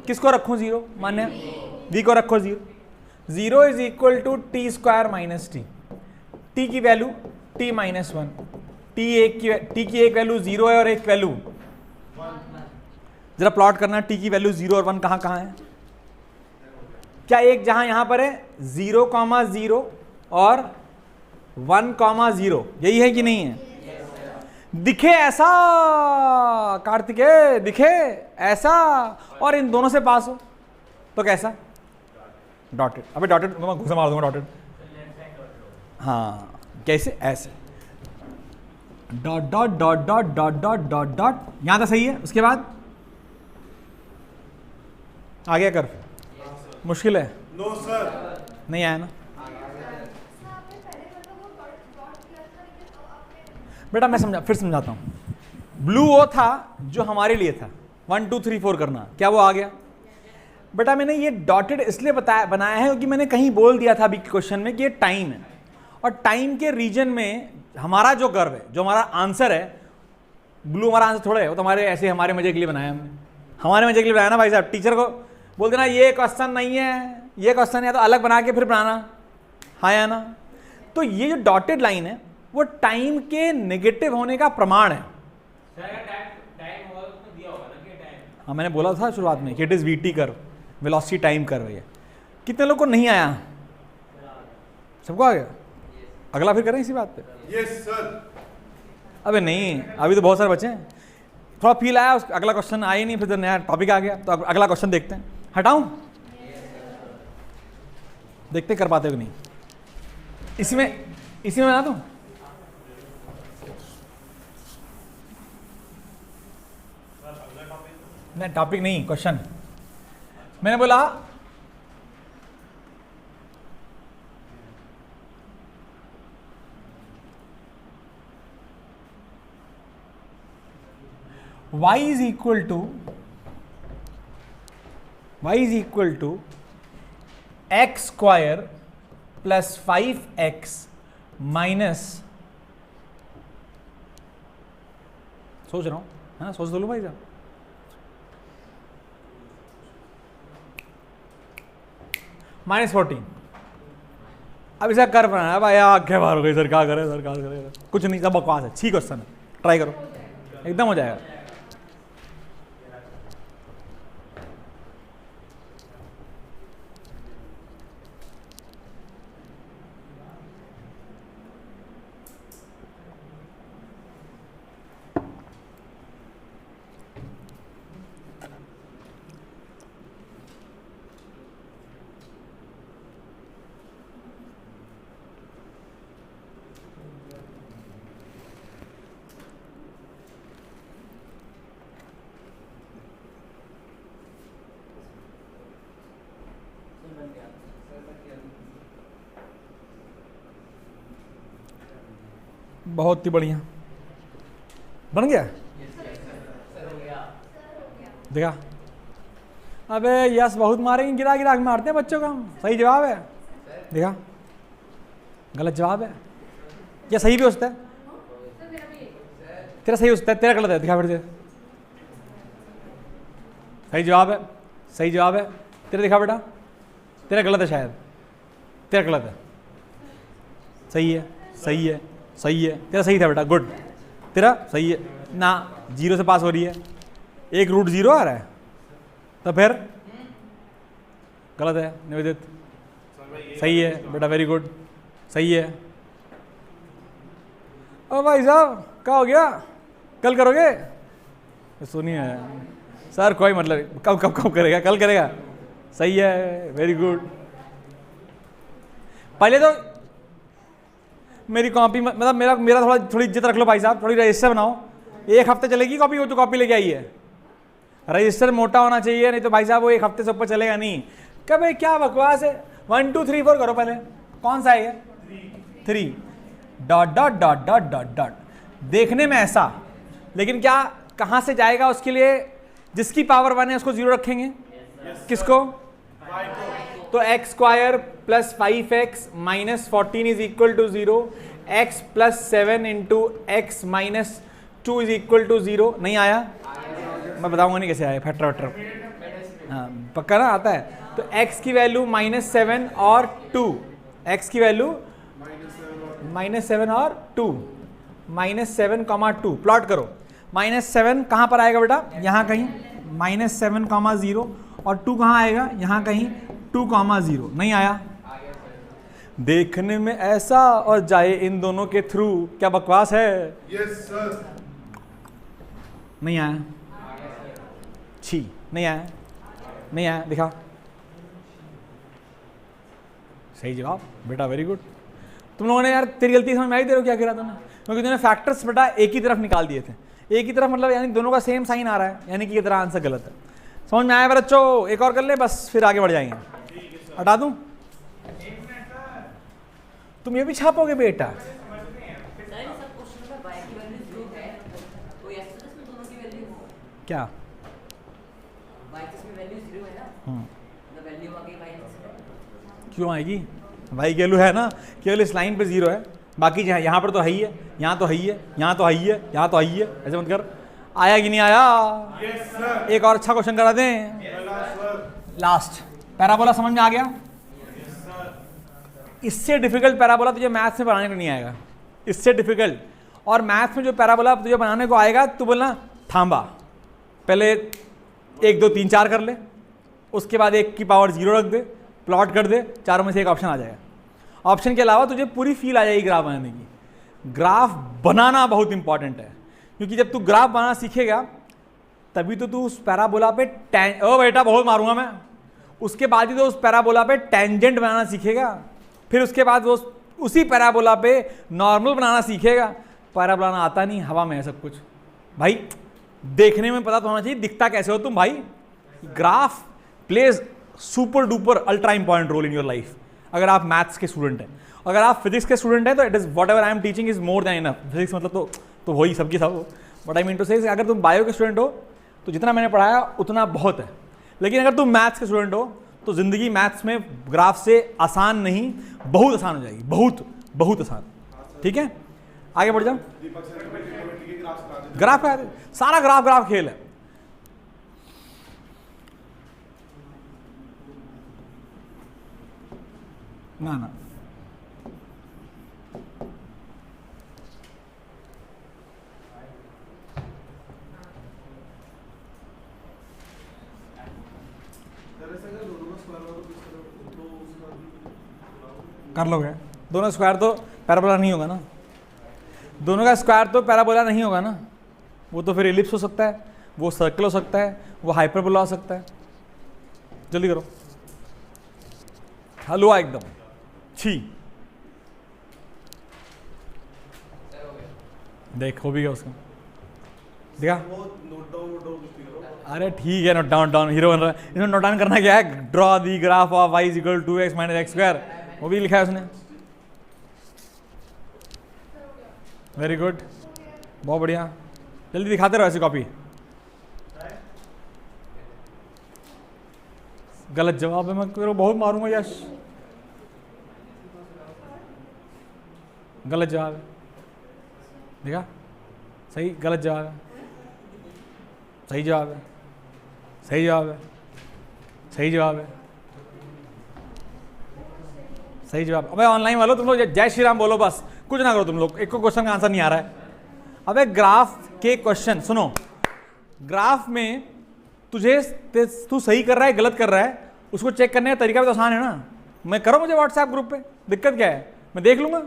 किसको रखूं 0? मान्य v को रखो 0। 0 is equal to T square minus T. T की वैल्यू t माइनस 1, टी की एक वैल्यू 0 है और एक वैल्यू 1। जरा प्लॉट करना, टी की वैल्यू 0 और 1 कहां कहां है? क्या एक जहां यहां पर है 0,0 और 1,0, यही है कि नहीं है? दिखे ऐसा कार्तिकेय, दिखे ऐसा और इन दोनों से पास हो तो कैसा? डॉटेड। अबे डॉटेड मैं घुसा मार दूंगा डॉटेड। हाँ कैसे? ऐसे dot dot dot dot dot dot dot dot, यहां तक सही है। उसके बाद आ गया कर्व, मुश्किल है? नो सर, नहीं आया ना बेटा, मैं समझा, फिर समझाता हूँ। ब्लू वो था जो हमारे लिए था 1 2 3 4 करना, क्या वो आ गया? बेटा मैंने ये डॉटेड इसलिए बनाया है क्योंकि मैंने कहीं बोल दिया था अभी क्वेश्चन में कि ये टाइम है, और टाइम के रीजन में हमारा जो कर्व है, जो हमारा आंसर है, ब्लू हमारा आंसर थोड़ा है, वो तो हमारे ऐसे हमारे मजे के लिए बनाया हमने, हमारे मजे के लिए बनाया ना भाई साहब। टीचर को बोल देना ये क्वेश्चन नहीं है, ये क्वेश्चन है, तो अलग बना के फिर बनाना, हाँ या ना? तो ये जो डॉटेड लाइन है वो टाइम के नेगेटिव होने का प्रमाण है। हाँ मैंने बोला था शुरुआत में कि it is VT curve, velocity time curve है। कितने लोग को नहीं आया? सबको आ गया? अगला फिर करें इसी बात पे? Yes sir. अबे नहीं, अभी तो बहुत सारे बचे हैं। थोड़ा फील आया, अगला क्वेश्चन आया ही नहीं, फिर तो नया टॉपिक आ गया, तो अगला क्वेश्चन देखते हैं। हटाऊं? देखते कर पाते हो कि नहीं। इसी में बना दूं? नहीं टॉपिक नहीं, क्वेश्चन। मैंने बोला y is equal to x square plus 5x minus, सोच रहा हूं है ना, सोच दो लो भाई साहब। -14। अब इसे कर बनाना भाई, आंखें बाहर हो गई सर, क्या करे सर, क्या करे? कुछ नहीं, सब बकवास है। ठीक क्वेश्चन है, ट्राई करो, एकदम हो जाएगा। बहुत ही बढ़िया बन गया। देखा? अबे यस बहुत मारेंगे, गिरा गिरा के मारते हैं बच्चों का। सही जवाब है। देखा? गलत जवाब है। क्या सही भी हो सकता है? तेरा सही हो सकता है, तेरा गलत है। दिखा फिर से। सही जवाब है, सही जवाब है। तेरा दिखा बेटा, तेरा गलत है शायद, तेरा गलत है। सही है, सही है, सही है। तेरा सही था बेटा, गुड। तेरा सही है ना, 0 से पास हो रही है, एक रूट 0 आ रहा है, तो फिर गलत है निवेदित। सही है बेटा, वेरी गुड, सही है। ओ भाई साहब क्या हो गया, कल करोगे? सुनिए सर, कोई मतलब कब कब कब करेगा, कल करेगा। सही है, वेरी गुड। मेरी कॉपी मतलब मेरा मेरा थोड़ी इज्जत रख लो भाई साहब, थोड़ी रजिस्टर बनाओ। एक हफ्ते चलेगी कॉपी, वो तो कॉपी लेके आई है। रजिस्टर मोटा होना चाहिए, नहीं तो भाई साहब वो एक हफ्ते से ऊपर चलेगा नहीं। कब भाई क्या बकवास है। 1 2 3 4 करो पहले। कौन सा है ये? 3 dot dot dot dot dot dot. देखने में ऐसा, लेकिन क्या कहाँ से जाएगा? उसके लिए जिसकी पावर 1 है उसको 0 रखेंगे। किसको? तो X square plus 5x minus 14 is equal to 0, X plus 7 into X minus 2 is equal to 0। नहीं आया? मैं बताऊंगा नहीं कैसे आया, फैक्टर वैक्टर। हाँ पक्का ना आता है। तो x की वैल्यू -7 और 2, x की वैल्यू -7 और 2, -7, 2 प्लॉट करो। -7 कहाँ पर आएगा बेटा? यहाँ कहीं -7, 0 और 2 कहाँ आएगा? यहाँ कहीं 2, 0। नहीं आया? देखने में ऐसा और जाए इन दोनों के थ्रू। क्या बकवास है? Yes sir. नहीं आया? छी नहीं आया, नहीं आया। दिखा सही जवाब बेटा, वेरी गुड। तुम लोगों ने यार, तेरी गलती समझ में आई? तेरे को क्या कह रहा था ना, क्योंकि तूने फैक्टर्स बेटा एक ही तरफ निकाल दिए थे। एक ही तरफ मतलब यानी दोनों का सेम साइन आ रहा है, यानी कि ये तेरा आंसर गलत है। समझ में आया बच्चों? एक और कर ले बस, फिर आगे बढ़ जाएंगे। हटा दूं? तुम ये भी छापोगे बेटा? क्या? क्यों आएगी? भाई वैल्यू है ना, केवल इस लाइन पे 0 है, बाकी यहाँ पर तो है ही है, यहाँ तो है ही है, यहाँ तो है ही है, यहाँ तो है ही है। ऐसे मत कर। आया कि नहीं आया? Yes sir. एक और अच्छा क्वेश्चन करा दें। लास्ट पैराबोला समझ में आ गया? इससे डिफिकल्ट पैराबोला तुझे मैथ्स में बनाने को नहीं आएगा, इससे डिफिकल्ट। और मैथ्स में जो पैराबोला तुझे बनाने को आएगा, तू बोलना थांबा, पहले 1 2 3 4 कर ले, उसके बाद 1 की पावर 0 रख दे, प्लॉट कर दे, चारों में से एक ऑप्शन आ जाएगा। ऑप्शन के अलावा तुझे पूरी फील आ जाएगी ग्राफ बनाने की। ग्राफ बनाना बहुत इंपॉर्टेंट है, क्योंकि जब तू ग्राफ बनाना सीखेगा तभी तो तू उस पैराबोला पे ओ बेटा बहुत मारूंगा मैं, उसके बाद ही तो उस पैराबोला पे टेंजेंट बनाना सीखेगा, फिर उसके बाद वो उसी पैराबोला पे नॉर्मल बनाना सीखेगा। पैराबोला बनाना आता नहीं, हवा में है सब कुछ भाई। देखने में पता तो होना चाहिए दिखता कैसे हो तुम भाई। Graph plays super duper ultra important role in your life. अगर आप मैथ्स के स्टूडेंट हैं, अगर आप फिजिक्स के स्टूडेंट हैं, तो it is what ever I am teaching is more than enough. Physics मतलब तो वही सबकी सब। बट आई मीन टू से अगर तुम बायो के स्टूडेंट हो तो जितना मैंने पढ़ाया उतना बहुत है, लेकिन अगर तुम मैथ्स के स्टूडेंट हो तो जिंदगी मैथ्स में ग्राफ से आसान नहीं, बहुत आसान हो जाएगी, बहुत बहुत आसान। ठीक है, आगे बढ़ जाओ। ग्राफ का सारा ग्राफ खेल है। ना कर लोगे? दोनों स्क्वायर तो पैराबोला नहीं होगा ना, दोनों का स्क्वायर तो पैराबोला नहीं होगा ना। वो तो फिर एलिप्स हो सकता है, वो सर्कल हो सकता है, वो हाइपरबोला हो सकता है। जल्दी करो, हलवा एकदम छी। देख हो भी गया उसका, देखा? अरे ठीक है, नोट डाउन हीरो बन रहा है। इसमें नोट डाउन करना क्या है? Draw the graph of y is equal to 2x minus x square, वो भी लिखा है उसने। वेरी गुड, बहुत बढ़िया। जल्दी दिखाते रहो ऐसी कॉपी। गलत जवाब है, मैं तेरे बहुत मारूंगा यश। गलत जवाब है, देखा? सही गलत जवाब है, सही जवाब है, सही जवाब है, सही जवाब है, सही जवाब। अबे ऑनलाइन वालों तुम लोग जय श्री राम बोलो बस, कुछ ना करो तुम लोग। एक को क्वेश्चन का आंसर नहीं आ रहा है। अबे ग्राफ के क्वेश्चन सुनो, ग्राफ में तुझे तू सही कर रहा है गलत कर रहा है, उसको चेक करने का तरीका भी तो आसान है ना। मैं करो मुझे व्हाट्सएप ग्रुप पे, दिक्कत क्या है? मैं देख लूंगा।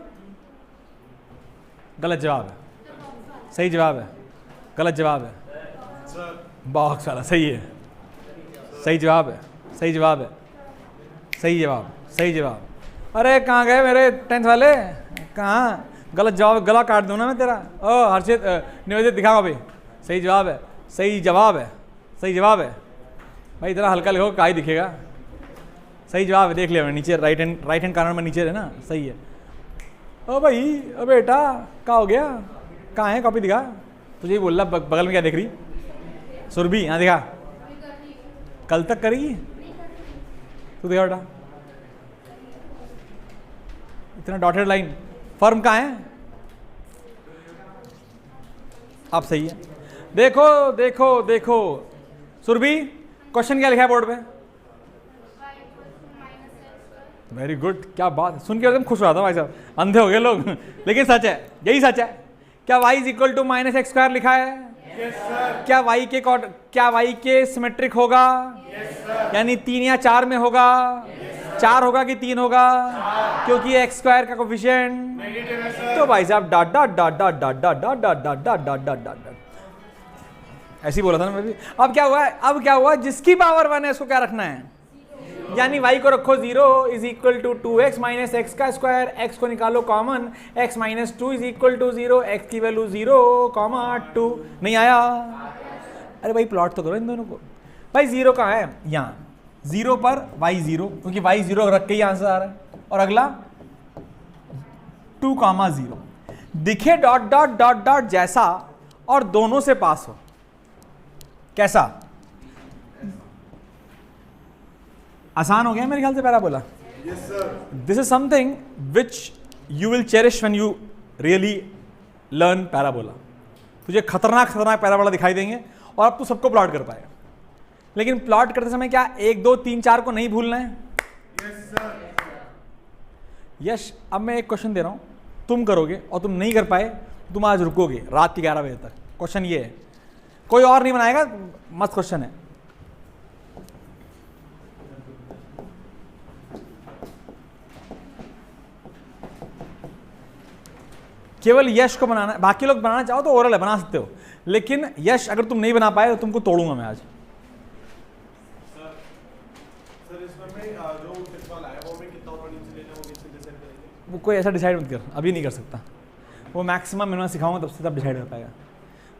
गलत जवाब है, सही जवाब है, गलत जवाब है, बहुत सारा सही है, सही जवाब है, सही जवाब है, सही जवाब, सही जवाब। अरे कहाँ गए मेरे 10th वाले? कहाँ गलत जवाब, गला काट दूँ ना मैं तेरा। ओ हर्षित निवेदित दिखाओ भाई, सही जवाब है, सही जवाब है, सही जवाब है भाई। इतना हल्का लिखो का ही दिखेगा। सही जवाब है, देख लिया मैंने नीचे, राइट हैंड कॉर्नर में नीचे है ना, सही है। ओ भाई ओ बेटा क्या हो गया, कहाँ है कॉपी दिखा, तुझे ही बोल रहा बगल में क्या देख रही सुरभि, यहाँ दिखा, कल तक करेगी तू, दिखा बेटा इतना डॉटेड लाइन, फर्म कहाँ है, आप सही है। देखो देखो देखो सुरभि, क्वेश्चन क्या लिखा है बोर्ड पे, वेरी गुड, क्या बात, सुन के एकदम खुश रहा था भाई साहब, अंधे हो गए लोग लेकिन सच है, यही सच है। क्या y is equal to minus x square लिखा है? Yes sir. क्या y के सिमेट्रिक होगा? Yes sir. यानी 3 या 4 में होगा? 4 होगा कि 3 होगा? क्योंकि एक्स स्क्वायर का कोफिशिएंट नेगेटिव है सर। तो भाई साहब dot dot dot dot dot dot dot dot dot dot dot dot dot dot, ऐसे ही बोला था ना मैं भी। अब क्या हुआ है, अब क्या हुआ, जिसकी पावर 1 है उसको क्या रखना है, यानी y को रखो 0 is equal to 2x minus x का स्क्वायर, x को निकालो common, x minus 2 is equal to 0, x की वैल्यू 0 कॉमा 2, नहीं आया। अरे भाई प्लॉट तो करो इन दोनों को। भाई 0 कहाँ है, यहाँ 0 पर y 0, क्योंकि y 0 रख के ही आंसर आ रहा है। और अगला 2 कॉमा 0 दिखे डॉट डॉट डॉट डॉट जैसा और दोनों से पास हो, कैसा, आसान हो गया मेरे ख्याल से parabola. Yes sir. This is something which you will cherish when you really learn parabola. तुझे खतरनाक खतरनाक पैराबोला दिखाई देंगे और अब तू सबको प्लॉट कर पाएगा। लेकिन प्लॉट करते समय क्या 1 2 3 4 को नहीं भूलना है। Yes sir. यश अब मैं एक क्वेश्चन दे रहा हूं, तुम करोगे और तुम नहीं कर पाए, तुम आज रुकोगे रात के 11 बजे तक। क्वेश्चन ये है, कोई और नहीं बनाएगा, मस्त क्वेश्चन है। केवल यश को बनाना है, बाकी लोग बनाना चाहो तो ओरल है, बना सकते हो, लेकिन यश अगर तुम नहीं बना पाए तो तुमको तोड़ूंगा मैं आज। सर इसमें मैं जो टिप वाला है वो मैं कितना ऊपर नीचे लेना है वो कैसे डिसाइड करेंगे? वो कोई ऐसा डिसाइड मत कर, अभी नहीं कर सकता, वो मैक्सिमम मैं सिखाऊंगा तब से तब डिसाइड कर पाएगा।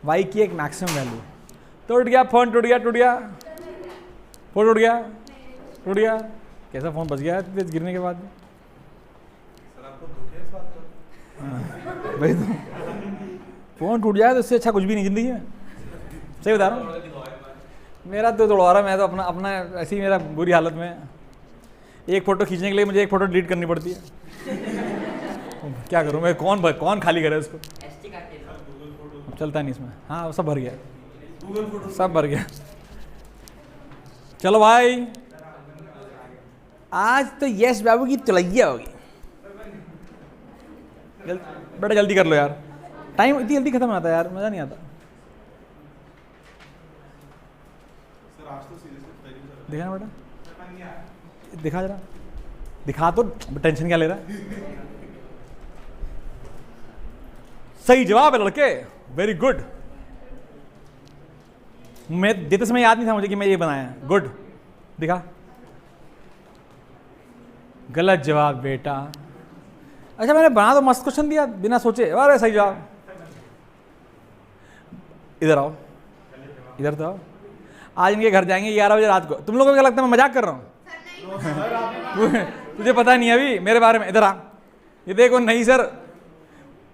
वाई की एक मैक्सिमम वैल्यू, टूट गया फोन, टूट गया, टूट गया फोन, टूट गया, टूट गया, कैसा फोन बच गया तेज गिरने के बाद। सर आपको दुख है इस बात का? भाई तो फोन टूट जाए तो उससे अच्छा कुछ भी नहीं जिंदगी में, सही बता रहा हूँ। मेरा तो तोड़वा रहा, मैं तो अपना अपना ऐसी ही मेरा बुरी हालत में, एक फ़ोटो खींचने के लिए मुझे एक फ़ोटो डिलीट करनी पड़ती है। क्या करूँ मैं, कौन खाली करे उसको, चलता नहीं इसमें। हाँ वो सब भर गया, गूगल फोटो सब भर गया। चलो भाई आज तो यश बाबू की तुलैया होगी। बेटा जल्दी कर लो यार, टाइम इतनी जल्दी खत्म आता है यार, मज़ा नहीं आता। सर आज तो सीरियसली बताइए सर। देखा ना बेटा, दिखा जरा, दिखा तो, टेंशन क्या ले रहा है। सही जवाब है लड़के, वेरी गुड। मैं देते समय याद नहीं था मुझे कि मैं ये बनाया, गुड। दिखा, गलत जवाब बेटा। अच्छा मैंने बना तो मस्त क्वेश्चन दिया बिना सोचे, अरे सही जवाब। इधर आओ, इधर तो आओ। आज इनके घर जाएंगे 11 बजे रात को। तुम लोगों को क्या लगता है मैं मजाक कर रहा हूँ? तुझे पता नहीं अभी मेरे बारे में। इधर आ, ये देखो। नहीं सर,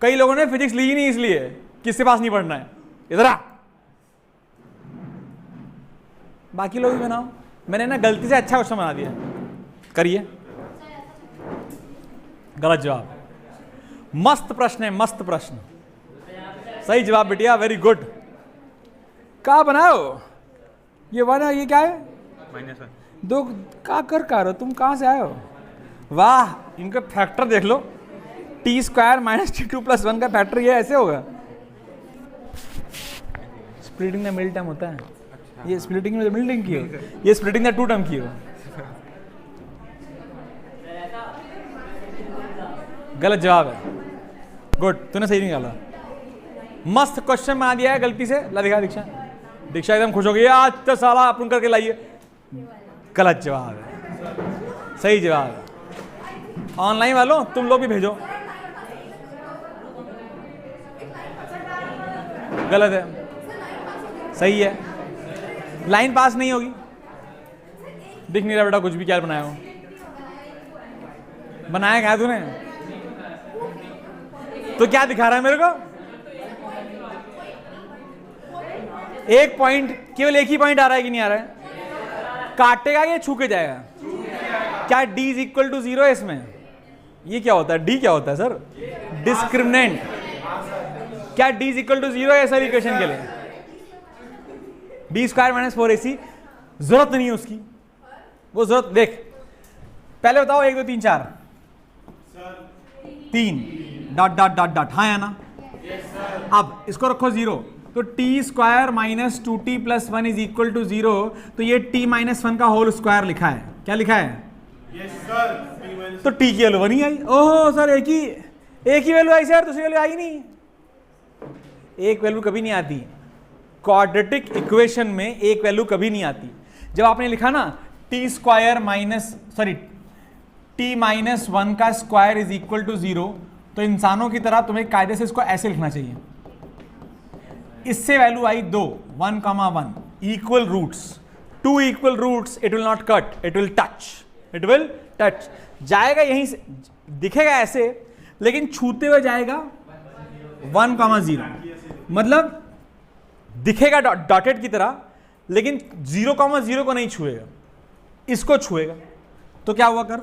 कई लोगों ने फिजिक्स ली ही नहीं इसलिए किसके पास नहीं पढ़ना है। इधर आ, बाकी लोग भी बनाओ। मैंने ना गलती से अच्छा क्वेश्चन बना दिया, करिए। गलत जवाब। मस्त प्रश्न है, मस्त प्रश्न। सही जवाब बिटिया, वेरी गुड। कहाँ बनाओ ये बना, ये क्या है? दो का कर तुम कहाँ से आए हो? वाह, इनका फैक्टर देख लो, टी स्क्वायर माइनस T2 + 1 का फैक्टर ये ऐसे होगा। स्प्लिटिंग में मिल टर्म होता है। अच्छा। ये स्प्लिटिंग में मिल टर्म की हो, ये स्प्लिटिंग में 2 टर्म की हो। गलत जवाब है। गुड, तूने सही निकाला। मस्त क्वेश्चन बना दिया है गलती से। ला दिखा दीक्षा, दीक्षा एकदम खुश हो गई, आज तो साला अपन करके लाइए। गलत जवाब है, सही जवाब है। ऑनलाइन वालों तुम लोग भी भेजो, गलत है, सही है। लाइन पास नहीं होगी, दिख नहीं रहा बेटा कुछ भी, क्या बनाया हो, बनाया क्या तूने, तो क्या दिखा रहा है मेरे को, एक पॉइंट, केवल एक ही पॉइंट आ रहा है कि नहीं आ रहा है, काटेगा या छू के जाएगा, क्या d इज इक्वल टू 0 है इसमें, ये क्या होता है, d क्या होता है सर, डिस्क्रिमिनेंट, क्या d इज इक्वल टू 0 है सर इक्वेशन के लिए, b स्क्वायर माइनस 4ac, जरूरत नहीं है उसकी, वो जरूरत देख, पहले बताओ 1 2 3 4 3 डॉट डॉट डॉट डॉट, हाँ या ना, अब इसको रखो 0, तो t square minus 2t plus 1 is equal to 0, तो ये t माइनस 1 का होल स्क्वायर लिखा है, क्या लिखा है, तो t की वैल्यू 1 ही आई, ओह सर एक ही वैल्यू आई सर, दूसरी वैल्यू आई नहीं, एक वैल्यू कभी नहीं आती, क्वाड्रेटिक इक्वेशन में एक वैल्यू कभी नहीं आती। जब आपने लिखा ना T square minus T minus 1 का स्क्वायर इज इक्वल टू 0, तो इंसानों की तरह तुम्हें कायदे से इसको ऐसे लिखना चाहिए, इससे वैल्यू आई 2 1 comma 1 equal roots, 2 equal roots, it will not cut, it will touch, जाएगा यहीं से, दिखेगा ऐसे लेकिन छूते हुए जाएगा 1 कॉमा 0, मतलब दिखेगा डॉटेड की तरह लेकिन 0 कॉमा 0 को नहीं छुएगा, इसको छुएगा, तो क्या हुआ कर्व,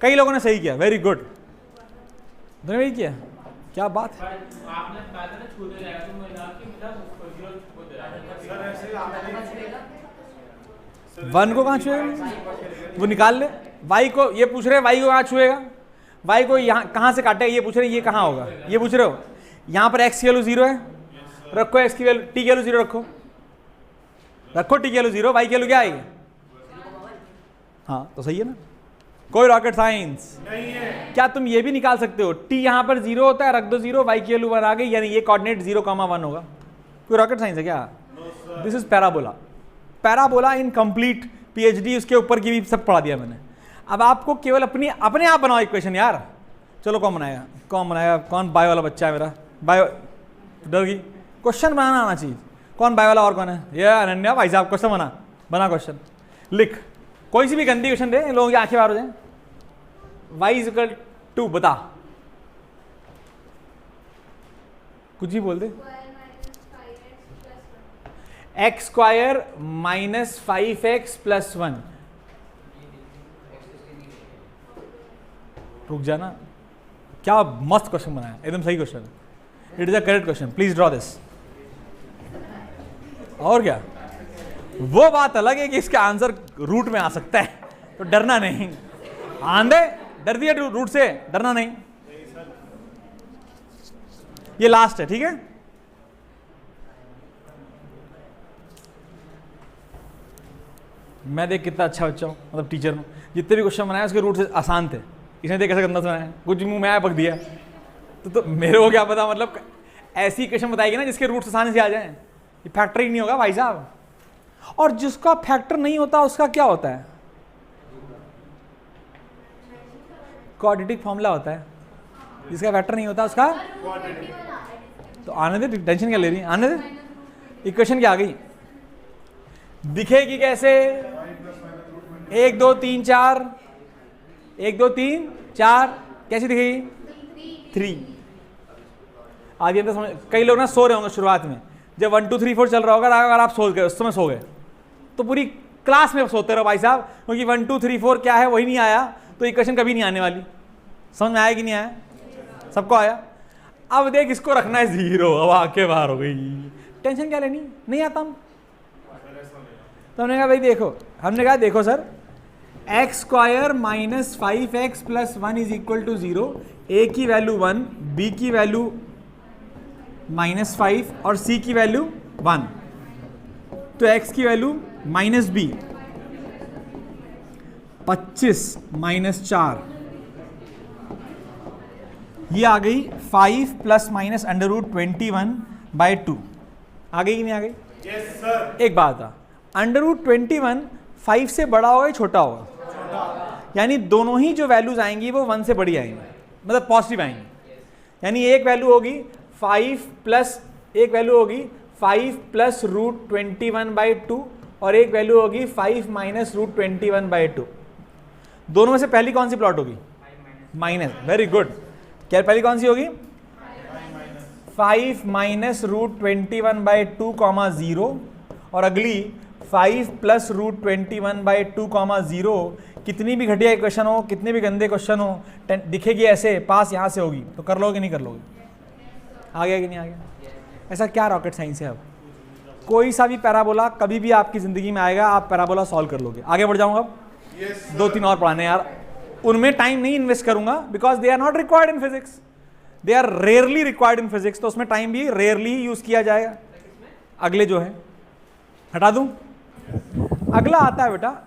कई लोगों ने सही किया, वेरी गुड, वही किया, क्या बात है, वन को कहाँ छुएगा, वो निकाल ले, वाई को, ये पूछ रहे हैं वाई को कहाँ छुएगा, वाई को यहाँ कहाँ से काटेगा, ये पूछ रहे हैं ये कहाँ होगा, ये पूछ रहे हो, यहाँ पर एक्स की वैल्यू 0 है, रखो एक्स की वैल्यू, टी की वैल्यू 0 रखो टी की वैल्यू 0, वाई की वैल्यू क्या आएगी, हाँ तो सही है ना, कोई रॉकेट साइंस नहीं है। क्या तुम ये भी निकाल सकते हो, टी यहाँ पर 0 होता है, रख दो 0, वाई की वैल्यू 1 आ गई, यानी ये कोऑर्डिनेट 0 कॉमा 1 होगा, कोई रॉकेट साइंस है क्या, this is parabola, parabola in complete, PhD उसके ऊपर की भी सब पढ़ा दिया मैंने। अब आपको केवल अपने आप बनाओ इक्वेशन यार, चलो कौन बनाएगा, कौन बायो वाला बच्चा है मेरा, बायो डर गई, क्वेश्चन बनाना आना चाहिए, कौन बायो वाला और कौन है, ये अनन्या भाई साहब, क्वेश्चन बना क्वेश्चन लिख, कोई सी भी गंदी क्वेश्चन दे, लोगों की आंखें बाहर हो जाए, y इज इक्वल टू, बता कुछ ही बोल दे, x square minus 5x plus 1, रुक जाना, क्या मस्त क्वेश्चन बनाया, एकदम सही question, it is a correct question, please draw this, और क्या, वो बात अलग है कि इसका आंसर रूट में आ सकता है, तो डरना नहीं, आंधे डर दिया रूट से, डरना नहीं, ये लास्ट है, ठीक है, मैं देख कितना अच्छा बच्चा हूं, मतलब टीचर हूं, जितने भी क्वेश्चन बनाए उसके रूट से आसान थे, इसने देख कैसे गंदा सुनाया, कुछ मुंह में आया पक दिया, तो मेरे को क्या पता, मतलब ऐसी क्वेश्चन बताएगी ना जिसके रूट आसानी से आ जाए, ये फैक्टर ही नहीं होगा भाई साहब, और जिसका फैक्टर नहीं होता उसका क्या होता है, क्वाड्रेटिक फॉर्मूला होता है, जिसका फैक्टर नहीं होता उसका, तो आने दे, टेंशन क्या ले रही है, आने दे, इक्वेशन क्या आ गई, दिखेगी कैसे, 1 2 3 4, 1 2 3 4, कैसी दिखेगी, 3, आगे तो समझ, कई लोग ना सो रहे होंगे शुरुआत में, जब 1 2 3 4 चल रहा होगा, अगर आप सो गए, उस समय सो गए, तो पूरी क्लास में सोते रहो भाई साहब, क्योंकि 1 2 3 4 क्या है वही नहीं आया, तो इक्वेशन कभी नहीं आने वाली, समझ में आया कि नहीं आया, सबको आया, अब देख इसको रखना है 0, अब आके बाहर हो गई, टेंशन क्या लेनी, नहीं आता हम, तो हमने कहा भाई देखो, हमने कहा देखो sir, x square minus 5x plus 1 is equal to 0, a की वैल्यू 1, बी की वैल्यू -5 और सी की वैल्यू 1, तो x की वैल्यू माइनस बी 25 माइनस 4, ये आ गई 5 प्लस माइनस √21/2, आ गई कि नहीं आ गई, यस सर, एक बात था, √21 5 से बड़ा होगा या छोटा होगा, यानी दोनों ही जो वैल्यूज आएंगी वो 1 से बड़ी आएंगी, मतलब पॉजिटिव आएंगी, यानी एक वैल्यू होगी 5 प्लस, एक वैल्यू होगी 5 प्लस रूट 21/2 और एक वैल्यू होगी 5 माइनस रूट 21/2। दोनों में से पहली कौन सी प्लॉट होगी? माइनस। Very good. क्या पहली कौन सी होगी? 5 माइनस रूट 21/2 कॉमा 0 और अगली 5 प्लस रूट 21/2 कॉमा 0। कितनी भी घटिया इक्वेशन हो, कितने भी गंदे क्वेश्चन हो, दिखेगी ऐसे, पास यहाँ से होगी, तो कर लोगे नहीं कर लोगे? आ गया कि नहीं आ गया? ऐसा क्या रॉकेट साइंस है? अब कोई सा भी पैराबोला कभी भी आपकी जिंदगी में आएगा, आप पैराबोला सॉल्व कर लोगे। आगे बढ़ जाऊंगा अब। दो तीन और पढ़ाने यार, उनमें टाइम नहीं इन्वेस्ट करूंगा because they are not required in physics, they are rarely required in physics, तो उसमें टाइम भी रेयरली यूज किया जाएगा। अगले जो है हटा दूं। अगला आता है बेटा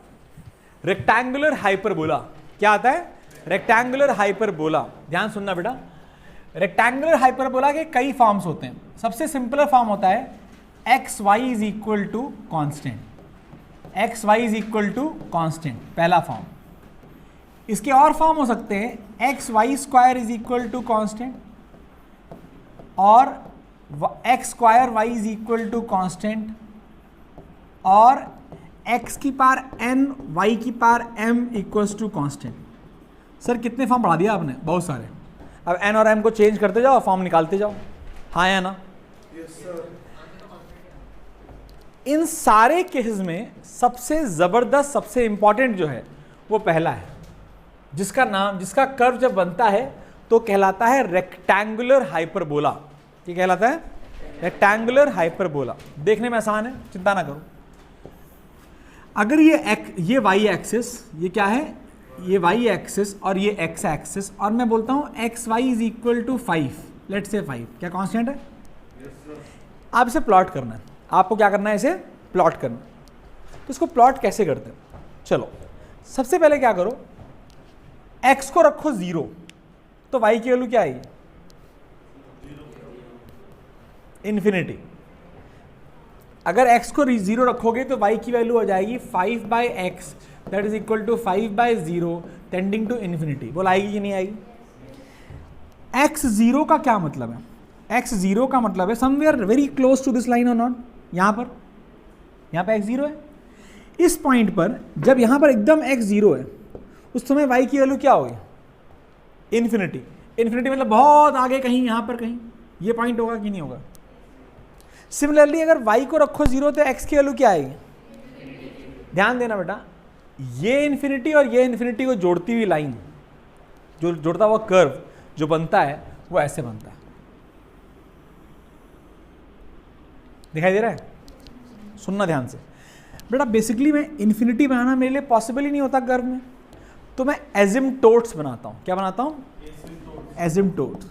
रेक्टेंगुलर हाइपरबोला। क्या आता है? Rectangular hyperbola. ध्यान सुनना बेटा, रेक्टेंगुलर हाइपरबोला के कई फॉर्म्स होते हैं। सबसे सिंपलर फॉर्म होता है x y is equal to constant. X y is equal to constant, पहला फॉर्म। इसके और फॉर्म हो सकते हैं x y square is equal to constant और x square y is equal to constant और एक्स की पावर एन वाई की power m equals to constant. Sir कितने फॉर्म पढ़ा दिया आपने? बहुत सारे। अब एन और एम को चेंज करते जाओ, फॉर्म निकालते जाओ। हाँ या ना? इन सारे केसेस में सबसे जबरदस्त, सबसे इंपॉर्टेंट जो है वो पहला है, जिसका नाम, जिसका कर्व जब बनता है तो कहलाता है रेक्टेंगुलर हाइपरबोला। ये कहलाता है रेक्टेंगुलर हाइपरबोला। देखने में आसान है, चिंता ना करो। अगर ये वाई एक्सिस, ये क्या है? ये वाई एक्सिस और ये एक्स एक्सिस, और मैं बोलता हूं x y is equal to 5, let's say 5, क्या कांस्टेंट है? आप इसे प्लॉट करना है। आपको क्या करना है? इसे प्लॉट करना। तो इसको प्लॉट कैसे करते हैं? चलो सबसे पहले क्या करो, x को रखो 0, तो y की वैल्यू क्या आएगी? इन्फिनिटी। अगर x को 0 रखोगे तो y की वैल्यू हो जाएगी 5/x, that is equal to 5/0 tending to infinity. बोल आएगी कि नहीं आएगी? x0 का क्या मतलब है? x0 का मतलब है somewhere very close to this line और नॉट। यहाँ पे x0 है। इस पॉइंट पर जब यहाँ पर एकदम x0 है उस समय y की वैल्यू क्या होगी? इन्फिनिटी। इन्फिनिटी मतलब बहुत आगे कहीं, यहाँ पर कहीं ये पॉइंट होगा कि नहीं होगा? सिमिलरली अगर y को रखो 0 तो x की वैल्यू क्या आएगी? ध्यान देना बेटा, ये इन्फिनिटी और ये इन्फिनिटी को जोड़ती हुई लाइन, जो जोड़ता हुआ कर्व जो बनता है वो ऐसे बनता है। दिखाई दे रहा है? सुनना ध्यान से बेटा। बेसिकली मैं इन्फिनिटी बनाना मेरे लिए पॉसिबल ही नहीं होता कर्व में, तो मैं एसिम्प्टोट्स बनाता हूं। क्या बनाता हूं? Asymptotes.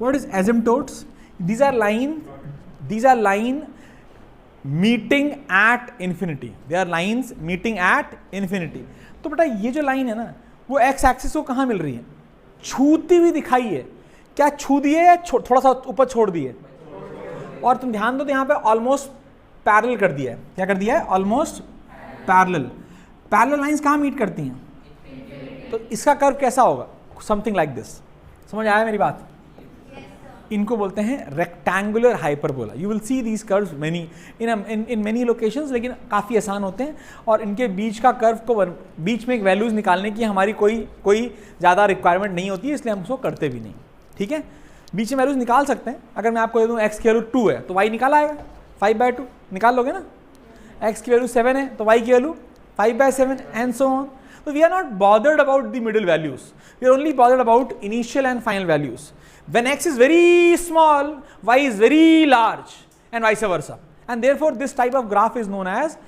What is asymptotes? These are line meeting at infinity. They are lines meeting at infinity. तो बेटा ये जो लाइन है ना वो x एक्सिस को कहाँ मिल रही है? छूती हुई दिखाई है। क्या छू दिए या थोड़ा सा ऊपर छोड़ दिए? और तुम ध्यान दो तो यहाँ पे ऑलमोस्ट पैरेलल कर दिया है। क्या कर दिया है? Almost parallel. पैरेलल लाइंस कहाँ मीट करती हैं? तो इसका कर्व कैसा होगा? Something like this. समझ आया मेरी बात? इनको बोलते हैं rectangular hyperbola. You will see these curves many in many locations, लेकिन काफ़ी आसान होते हैं और इनके बीच का कर्व को बीच में एक वैल्यूज़ निकालने की हमारी कोई ज़्यादा रिक्वायरमेंट नहीं होती है, इसलिए हम उसको करते भी नहीं। ठीक है, बीच में वैल्यूज़ निकाल सकते हैं। अगर मैं आपको दे दूँ x की वैल्यू 2 है तो y निकाल आएगा 5/2, निकाल लोगे ना। x की वैल्यू 7 है तो y की value 5/7 and so on. So we are not bothered about the middle values. We are only bothered about initial and final values. When x is very small, y is very large, and vice versa. And therefore, this type of graph is known as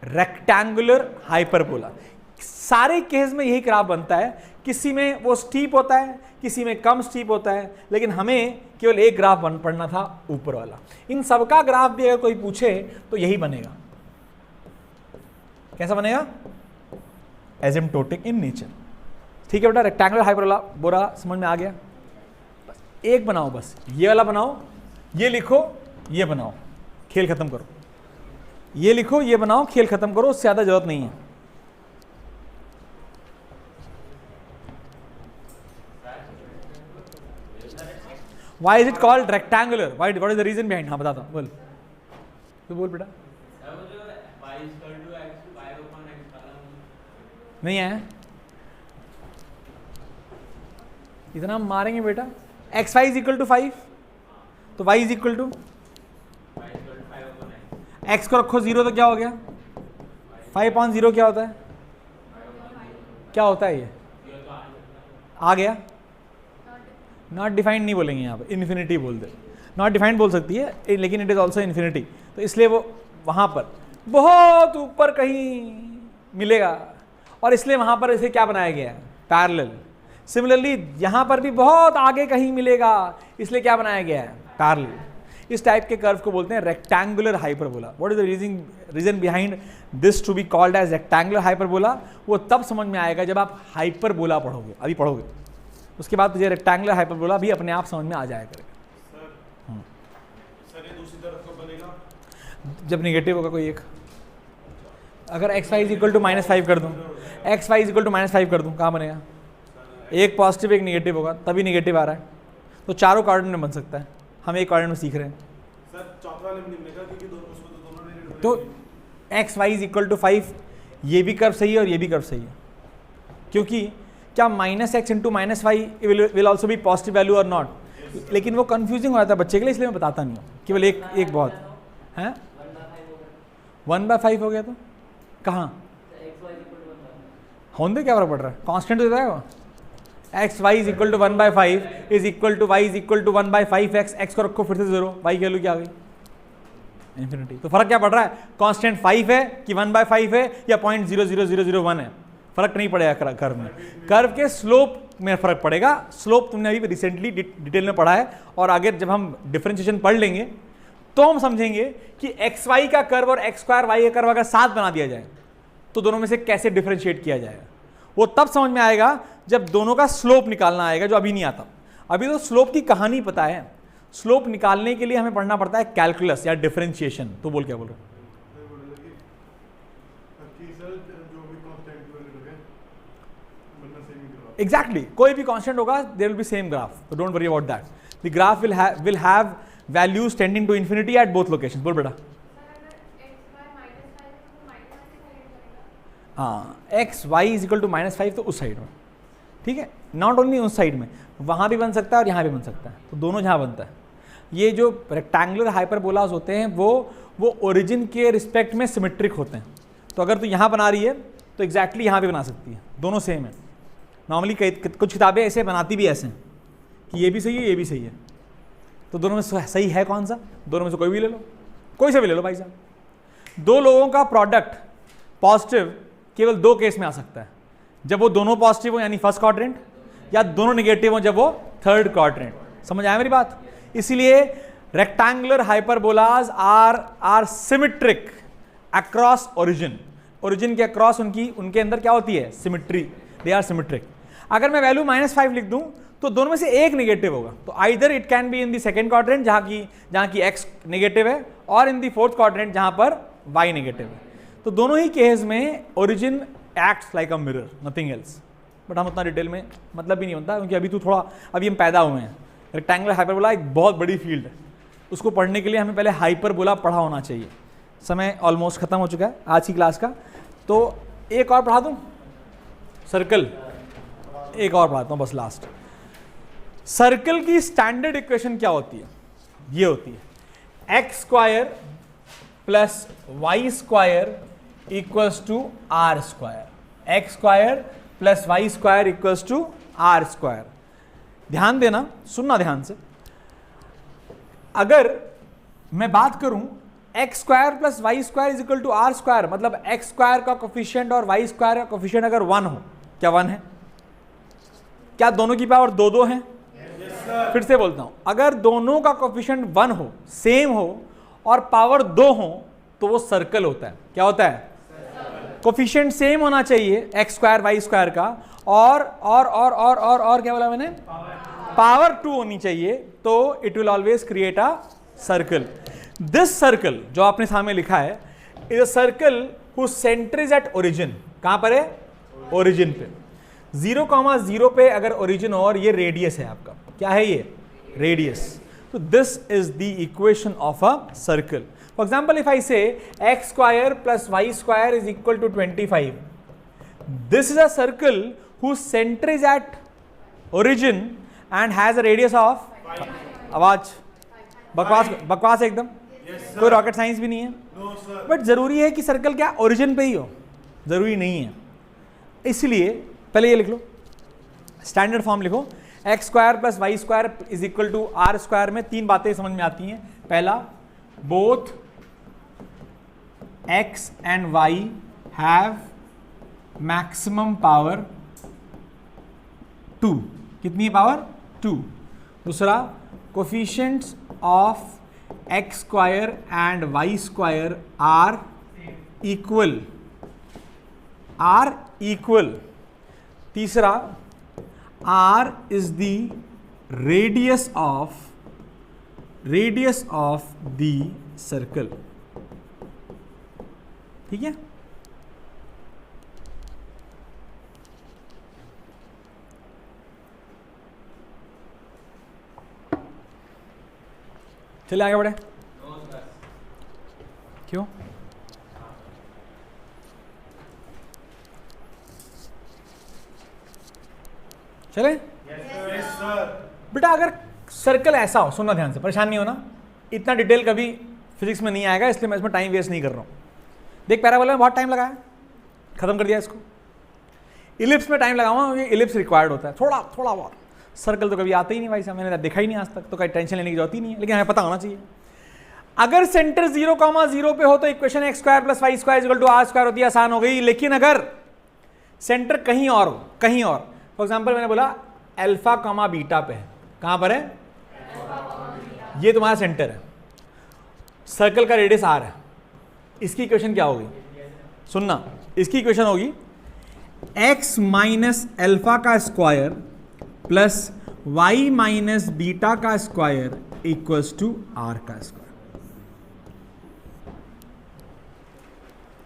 rectangular hyperbola. सारे केस में यही ग्राफ बनता है। किसी में वो स्टीप होता है, किसी में कम स्टीप होता है, लेकिन हमें केवल एक ग्राफ पढ़ना था, ऊपर वाला। इन सबका ग्राफ भी अगर कोई पूछे तो यही बनेगा। कैसा बनेगा? Asymptotic in nature. ठीक है बेटा, रेक्टेंगुलर हाइपरबोला समझ में आ गया? एक बनाओ बस, ये वाला बनाओ, ये लिखो, ये बनाओ, खेल खत्म करो। ये लिखो, ये बनाओ, खेल खत्म करो, उससे ज़्यादा जरूरत नहीं है। Why is it called rectangular, what is the reason behind? हाँ बताता हूँ, बोल तो बोल बेटा। नहीं है, इतना हम मारेंगे बेटा। X y is equal to 5, तो y is equal to x को रखो 0 तो क्या हो गया 5/0 क्या होता है? क्या होता है ये? आ गया। नॉट डिफाइंड नहीं बोलेंगे यहाँ पे, इन्फिनिटी बोल दे। नॉट डिफाइंड बोल सकती है लेकिन इट इज ऑल्सो इन्फिनिटी, तो इसलिए वो वहाँ पर बहुत ऊपर कहीं मिलेगा और इसलिए वहाँ पर इसे क्या बनाया गया है? पैरेलल। सिमिलरली यहाँ पर भी बहुत आगे कहीं मिलेगा, इसलिए क्या बनाया गया है? पैरेलल। इस टाइप के कर्व को बोलते हैं rectangular hyperbola. What is the reason behind this to be called as rectangular hyperbola? वो तब समझ में आएगा जब आप हाइपरबोला पढ़ोगे, अभी पढ़ोगे उसके बाद तुझे रेक्टेंगुलर हाइपरबोला भी अपने आप समझ में आ जाया करेगा। सर ये दूसरी तरफ कब बनेगा? जब निगेटिव होगा कोई एक। अगर x y is equal to -5 कर दूँ, x y is equal to -5 कर दूँ, कहाँ बनेगा? एक पॉजिटिव एक निगेटिव होगा, तभी निगेटिव आ रहा है। तो चारों क्वाड्रेंट में बन सकता है, हम एक क्वाड्रेंट में सीख रहे हैं। सर चौथा वाले में नहीं बनेगा क्योंकि दोनों उसको तो दोनों ने तो x y is equal to 5, ये भी कर्व सही है और ये भी कर्व सही है, क्योंकि क्या -x into -y will also be positive value और नॉट? लेकिन वो कंफ्यूजिंग हो जाता है बच्चे के लिए, इसलिए मैं बताता नहीं हूँ। केवल एक बहुत है 1/5 हो गया तो कहाँ होने क्या फर्क पड़ रहा है? कांस्टेंट हो जाएगा। X y is equal to 1/5 is equal to y is equal to 1/5x। X को रखो फिर से 0, वाई की वैल्यू क्या आ गई? इन्फिनिटी। तो फर्क क्या पड़ रहा है? कांस्टेंट 5 है कि 1/5 है या 0.00001 है? फर्क नहीं पड़ेगा कर्व में। कर्व के स्लोप में फर्क पड़ेगा। स्लोप तुमने अभी रिसेंटली डिटेल में पढ़ा है और आगे जब हम डिफरेंशिएशन पढ़ लेंगे तो हम समझेंगे कि एक्स वाई का कर्व और एक्स स्क्वायर वाई का कर्व अगर साथ बना दिया जाए तो दोनों में से कैसे डिफरेंशिएट किया जाएगा, वो तब समझ में आएगा जब दोनों का स्लोप निकालना आएगा, जो अभी नहीं आता। अभी तो स्लोप की कहानी पता है, स्लोप निकालने के लिए हमें पढ़ना पड़ता है कैलकुलस या डिफरेंशिएशन। तो बोल क्या बोल रहे हो? एग्जैक्टली, कोई भी कांस्टेंट होगा there will be same graph, तो don't worry about that. The graph will have values tending to infinity at both locations. बोल बेटा। हाँ, x y is equal to -5 तो उस साइड में, ठीक है, नॉट ओनली उस साइड में, वहाँ भी बन सकता है और यहाँ भी बन सकता है, तो दोनों जहाँ बनता है। ये जो रेक्टेंगुलर हाइपरबोलाज होते हैं वो ओरिजिन के रिस्पेक्ट में सिमेट्रिक होते हैं। तो अगर तू यहाँ बना रही है तो एग्जैक्टली यहाँ भी बना सकती है, दोनों सेम है। नॉर्मली कुछ किताबें ऐसे बनाती भी ऐसे हैं कि ये भी सही है ये भी सही है, तो दोनों में सही है कौन सा? दोनों में से कोई भी ले लो, कोई से भी ले लो भाई साहब। दो लोगों का प्रोडक्ट पॉजिटिव केवल दो केस में आ सकता है, जब वो दोनों पॉजिटिव हो यानी फर्स्ट क्वाड्रेंट, या दोनों नेगेटिव हो जब वो थर्ड क्वाड्रेंट। समझ आया मेरी बात? इसीलिए rectangular hyperbolas are symmetric across origin. Origin के अक्रॉस उनके अंदर क्या होती है? Symmetry, they are symmetric. अगर मैं वैल्यू -5 लिख दूं तो दोनों में से एक नेगेटिव होगा, तो either it can be in the second quadrant जहां की x नेगेटिव है, और इन द फोर्थ क्वाड्रेंट जहां पर y नेगेटिव है। तो दोनों ही केस में origin acts like a mirror, nothing else. But हम उतना डिटेल में मतलब भी नहीं होता, क्योंकि अभी हम पैदा हुए हैं। रेक्टेंगुलर हाइपरबोला एक बहुत बड़ी फील्ड है, उसको पढ़ने के लिए हमें पहले हाइपरबोला पढ़ा होना चाहिए। समय ऑलमोस्ट खत्म हो चुका है आज की क्लास का, तो एक और पढ़ा दूं, सर्कल एक और पढ़ाता हूं बस लास्ट। सर्कल की स्टैंडर्ड इक्वेशन क्या होती है? ये होती है x square plus y square equals to r square. X square plus y square equals to r square. ध्यान देना, सुनना ध्यान से। अगर मैं बात करूं x square plus y square is equal to r square, मतलब एक्स स्क्वायर का कोफिशिएंट और वाई स्क्वायर का कोफिशिएंट अगर 1 हो, क्या 1 है? क्या दोनों की पावर 2-2 है? फिर से बोलता हूं, अगर दोनों का कोफिशिएंट 1 हो, सेम हो और पावर 2 हो, तो वो सर्कल होता है। क्या होता है? कोफिशिएंट सेम होना चाहिए एक्स स्क्वायर वाई स्क्वायर का, और क्या बोला मैंने? पावर 2 होनी चाहिए, तो it will always create a circle. This circle जो आपने सामने लिखा है is a circle whose centre is at origin. कहां पर है? ओरिजिन पे। 0,0 पे अगर ओरिजिन हो और ये रेडियस है आपका, क्या है ये? radius. So this is the equation of a circle. For example, if I say x square plus y square is equal to 25, this is a circle whose center is at origin and has a radius of, आवाज बकवास एकदम, कोई रॉकेट साइंस भी नहीं है, बट जरूरी है कि सर्कल क्या ओरिजिन पे ही हो, जरूरी नहीं है. इसलिए पहले ये लिख लो, स्टैंडर्ड फॉर्म लिखो, x square plus y square is equal to r square में तीन बातें समझ में आती हैं. पहला, both x and y have maximum power 2. कितनी है पावर? 2. दूसरा, coefficients of x square and y square are equal. तीसरा, R is the radius of the circle. ठीक है? चलिए आगे बढ़े. क्यों? चले? Yes sir. बेटा अगर सर्कल ऐसा हो, सुनना ध्यान से, परेशान नहीं होना, इतना डिटेल कभी फिजिक्स में नहीं आएगा, इसलिए मैं इसमें टाइम वेस्ट नहीं कर रहा हूँ. देख, पैराबोला में बहुत टाइम लगाया, खत्म कर दिया इसको. इलिप्स में टाइम लगाऊंगा, ये इलिप्स रिक्वायर्ड होता है थोड़ा बहुत. सर्कल तो कभी आता ही नहीं भाई साहब, मैंने देखा ही नहीं आज तक, तो कोई टेंशन लेने की जरूरत ही नहीं है, लेकिन हमें पता होना चाहिए. अगर सेंटर 0,0 पे हो तो equation x square plus y square equal to r square होती है, आसान हो गई. लेकिन अगर सेंटर कहीं और हो, कहीं और, फॉर एग्जाम्पल मैंने बोला अल्फा कमा बीटा पे है, कहां पर है? ये तुम्हारा सेंटर है, सर्कल का रेडियस आर है. इसकी इक्वेशन क्या होगी? सुनना, इसकी इक्वेशन होगी x माइनस अल्फा का square plus y minus beta का स्क्वायर इक्वल्स टू r का स्क्वायर.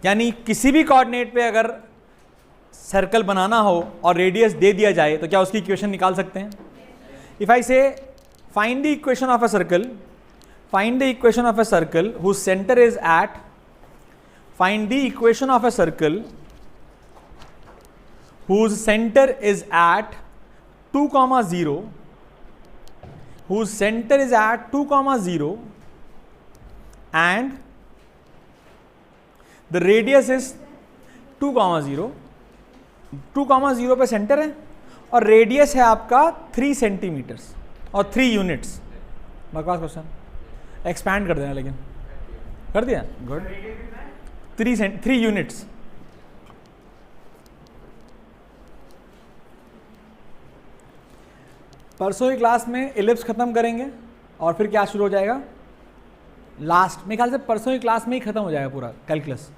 यानी किसी भी कोऑर्डिनेट पे अगर सर्कल बनाना हो और रेडियस दे दिया जाए तो क्या उसकी इक्वेशन निकाल सकते हैं? If I say find the equation of a circle, find the equation of a circle whose centre is at, find the equation of a circle whose centre is at 2,0, whose centre is at 2,0 and the radius is 2,0. 2,0 पे सेंटर है और रेडियस है आपका 3 सेंटीमीटर्स और 3 यूनिट्स. बकवास क्वेश्चन, एक्सपैंड कर देना, लेकिन कर दिया, गुड. 3 यूनिट्स. परसों की क्लास में इलिप्स खत्म करेंगे और फिर क्या शुरू हो जाएगा? लास्ट मेरे ख्याल से परसों की क्लास में ही खत्म हो जाएगा पूरा कैलकुलस.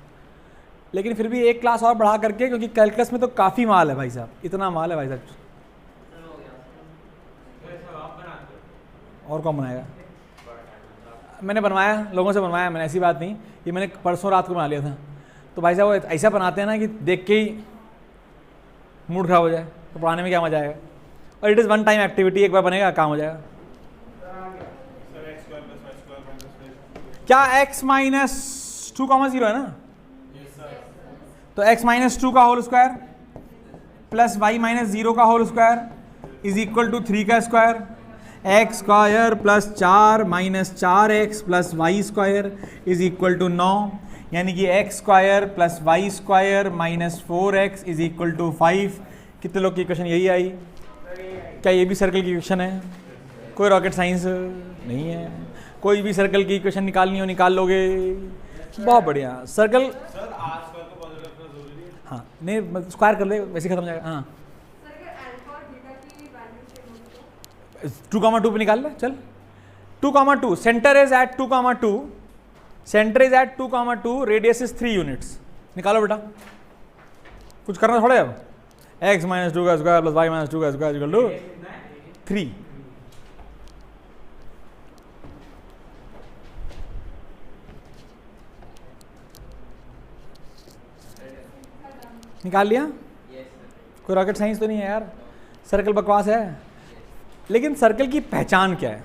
लेकिन फिर भी एक क्लास और बढ़ा करके, क्योंकि कैलकुलस में तो काफ़ी माल है भाई साहब, इतना माल है भाई साहब. और कौन बनाएगा? मैंने बनवाया, लोगों से बनवाया मैंने, ऐसी बात नहीं. ये मैंने परसों रात को बना लिया था. तो भाई साहब वो ऐसा बनाते हैं ना कि देख के ही मूड खराब हो जाए, तो पढ़ाने में क्या मजा आएगा. और it is one time activity, एक बार बनेगा काम हो जाएगा. क्या x माइनस 2,0 है ना? तो x माइनस 2 का whole square plus y minus 0 का whole square is equal to 3 का square. X square plus 4 minus 4x plus y square is equal to 9. यानी कि x square plus y square minus 4x is equal to 5. कितने लोग की इक्वेशन यही आई? क्या ये भी सर्कल की इक्वेशन है? कोई रॉकेट साइंस नहीं है. कोई भी सर्कल की इक्वेशन निकालनी हो निकाल लोगे. बहुत बढ़िया. सर्कल सर आर स्क्वायर को पॉजिटिव रखना जरूरी है? हाँ, नहीं स्क्वायर कर ले, वैसे खत्म हो जाएगा. हाँ, 2,2 पे निकाल ले. चल, 2,2, centre is at 2,2, centre is at 2,2, radius is 3 units. निकालो बेटा, कुछ करना थोड़े. अब x माइनस 2 का स्क्वायर प्लस y माइनस 2 का स्क्वायर इक्वल टू 3. निकाल लिया? कोई रॉकेट साइंस तो नहीं है यार. सर्कल बकवास है, लेकिन सर्कल की पहचान क्या है?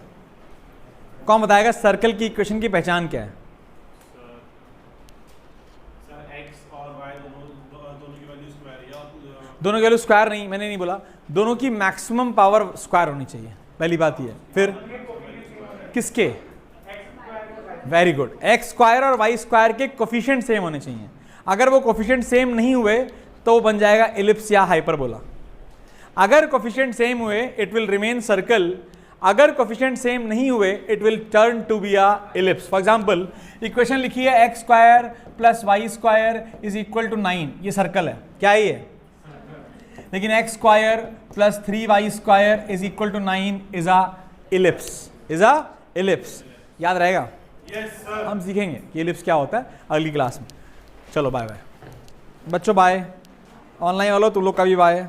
कौन बताएगा सर्कल की इक्वेशन की पहचान क्या है? सर एक्स और वाई दोनों की वैल्यू स्क्वायर या दोनों की वैल्यू स्क्वायर नहीं, मैंने नहीं बोला, दोनों की मैक्सिमम पावर स्क्वायर होनी चाहिए, पहली बात ये। फिर किसके? वेरी गुड, एक्स स्क्वायर और वाई स्क्वायर के कोफिशिएंट सेम होने चाहिए। अगर वो कोफिशिएंट सेम नहीं हुए तो वो बन जाएगा इलिप्स या हाइपरबोला। अगर कोफिशिएंट सेम हुए इट विल रिमेन सर्कल, अगर कोफिशिएंट सेम नहीं हुए it will turn to be a ellipse. For example equation लिखी है x square plus y square is equal to 9, ये सर्कल है, क्या है ये? लेकिन x square plus 3y square is equal to 9 is a ellipse, is a ellipse. याद रहेगा? Yes sir. हम सीखेंगे कि इलिप्स क्या होता है अगली क्लास में। चलो बाय बाय बच्चों, बाय। ऑनलाइन वालों तुम लोग का भी बाय।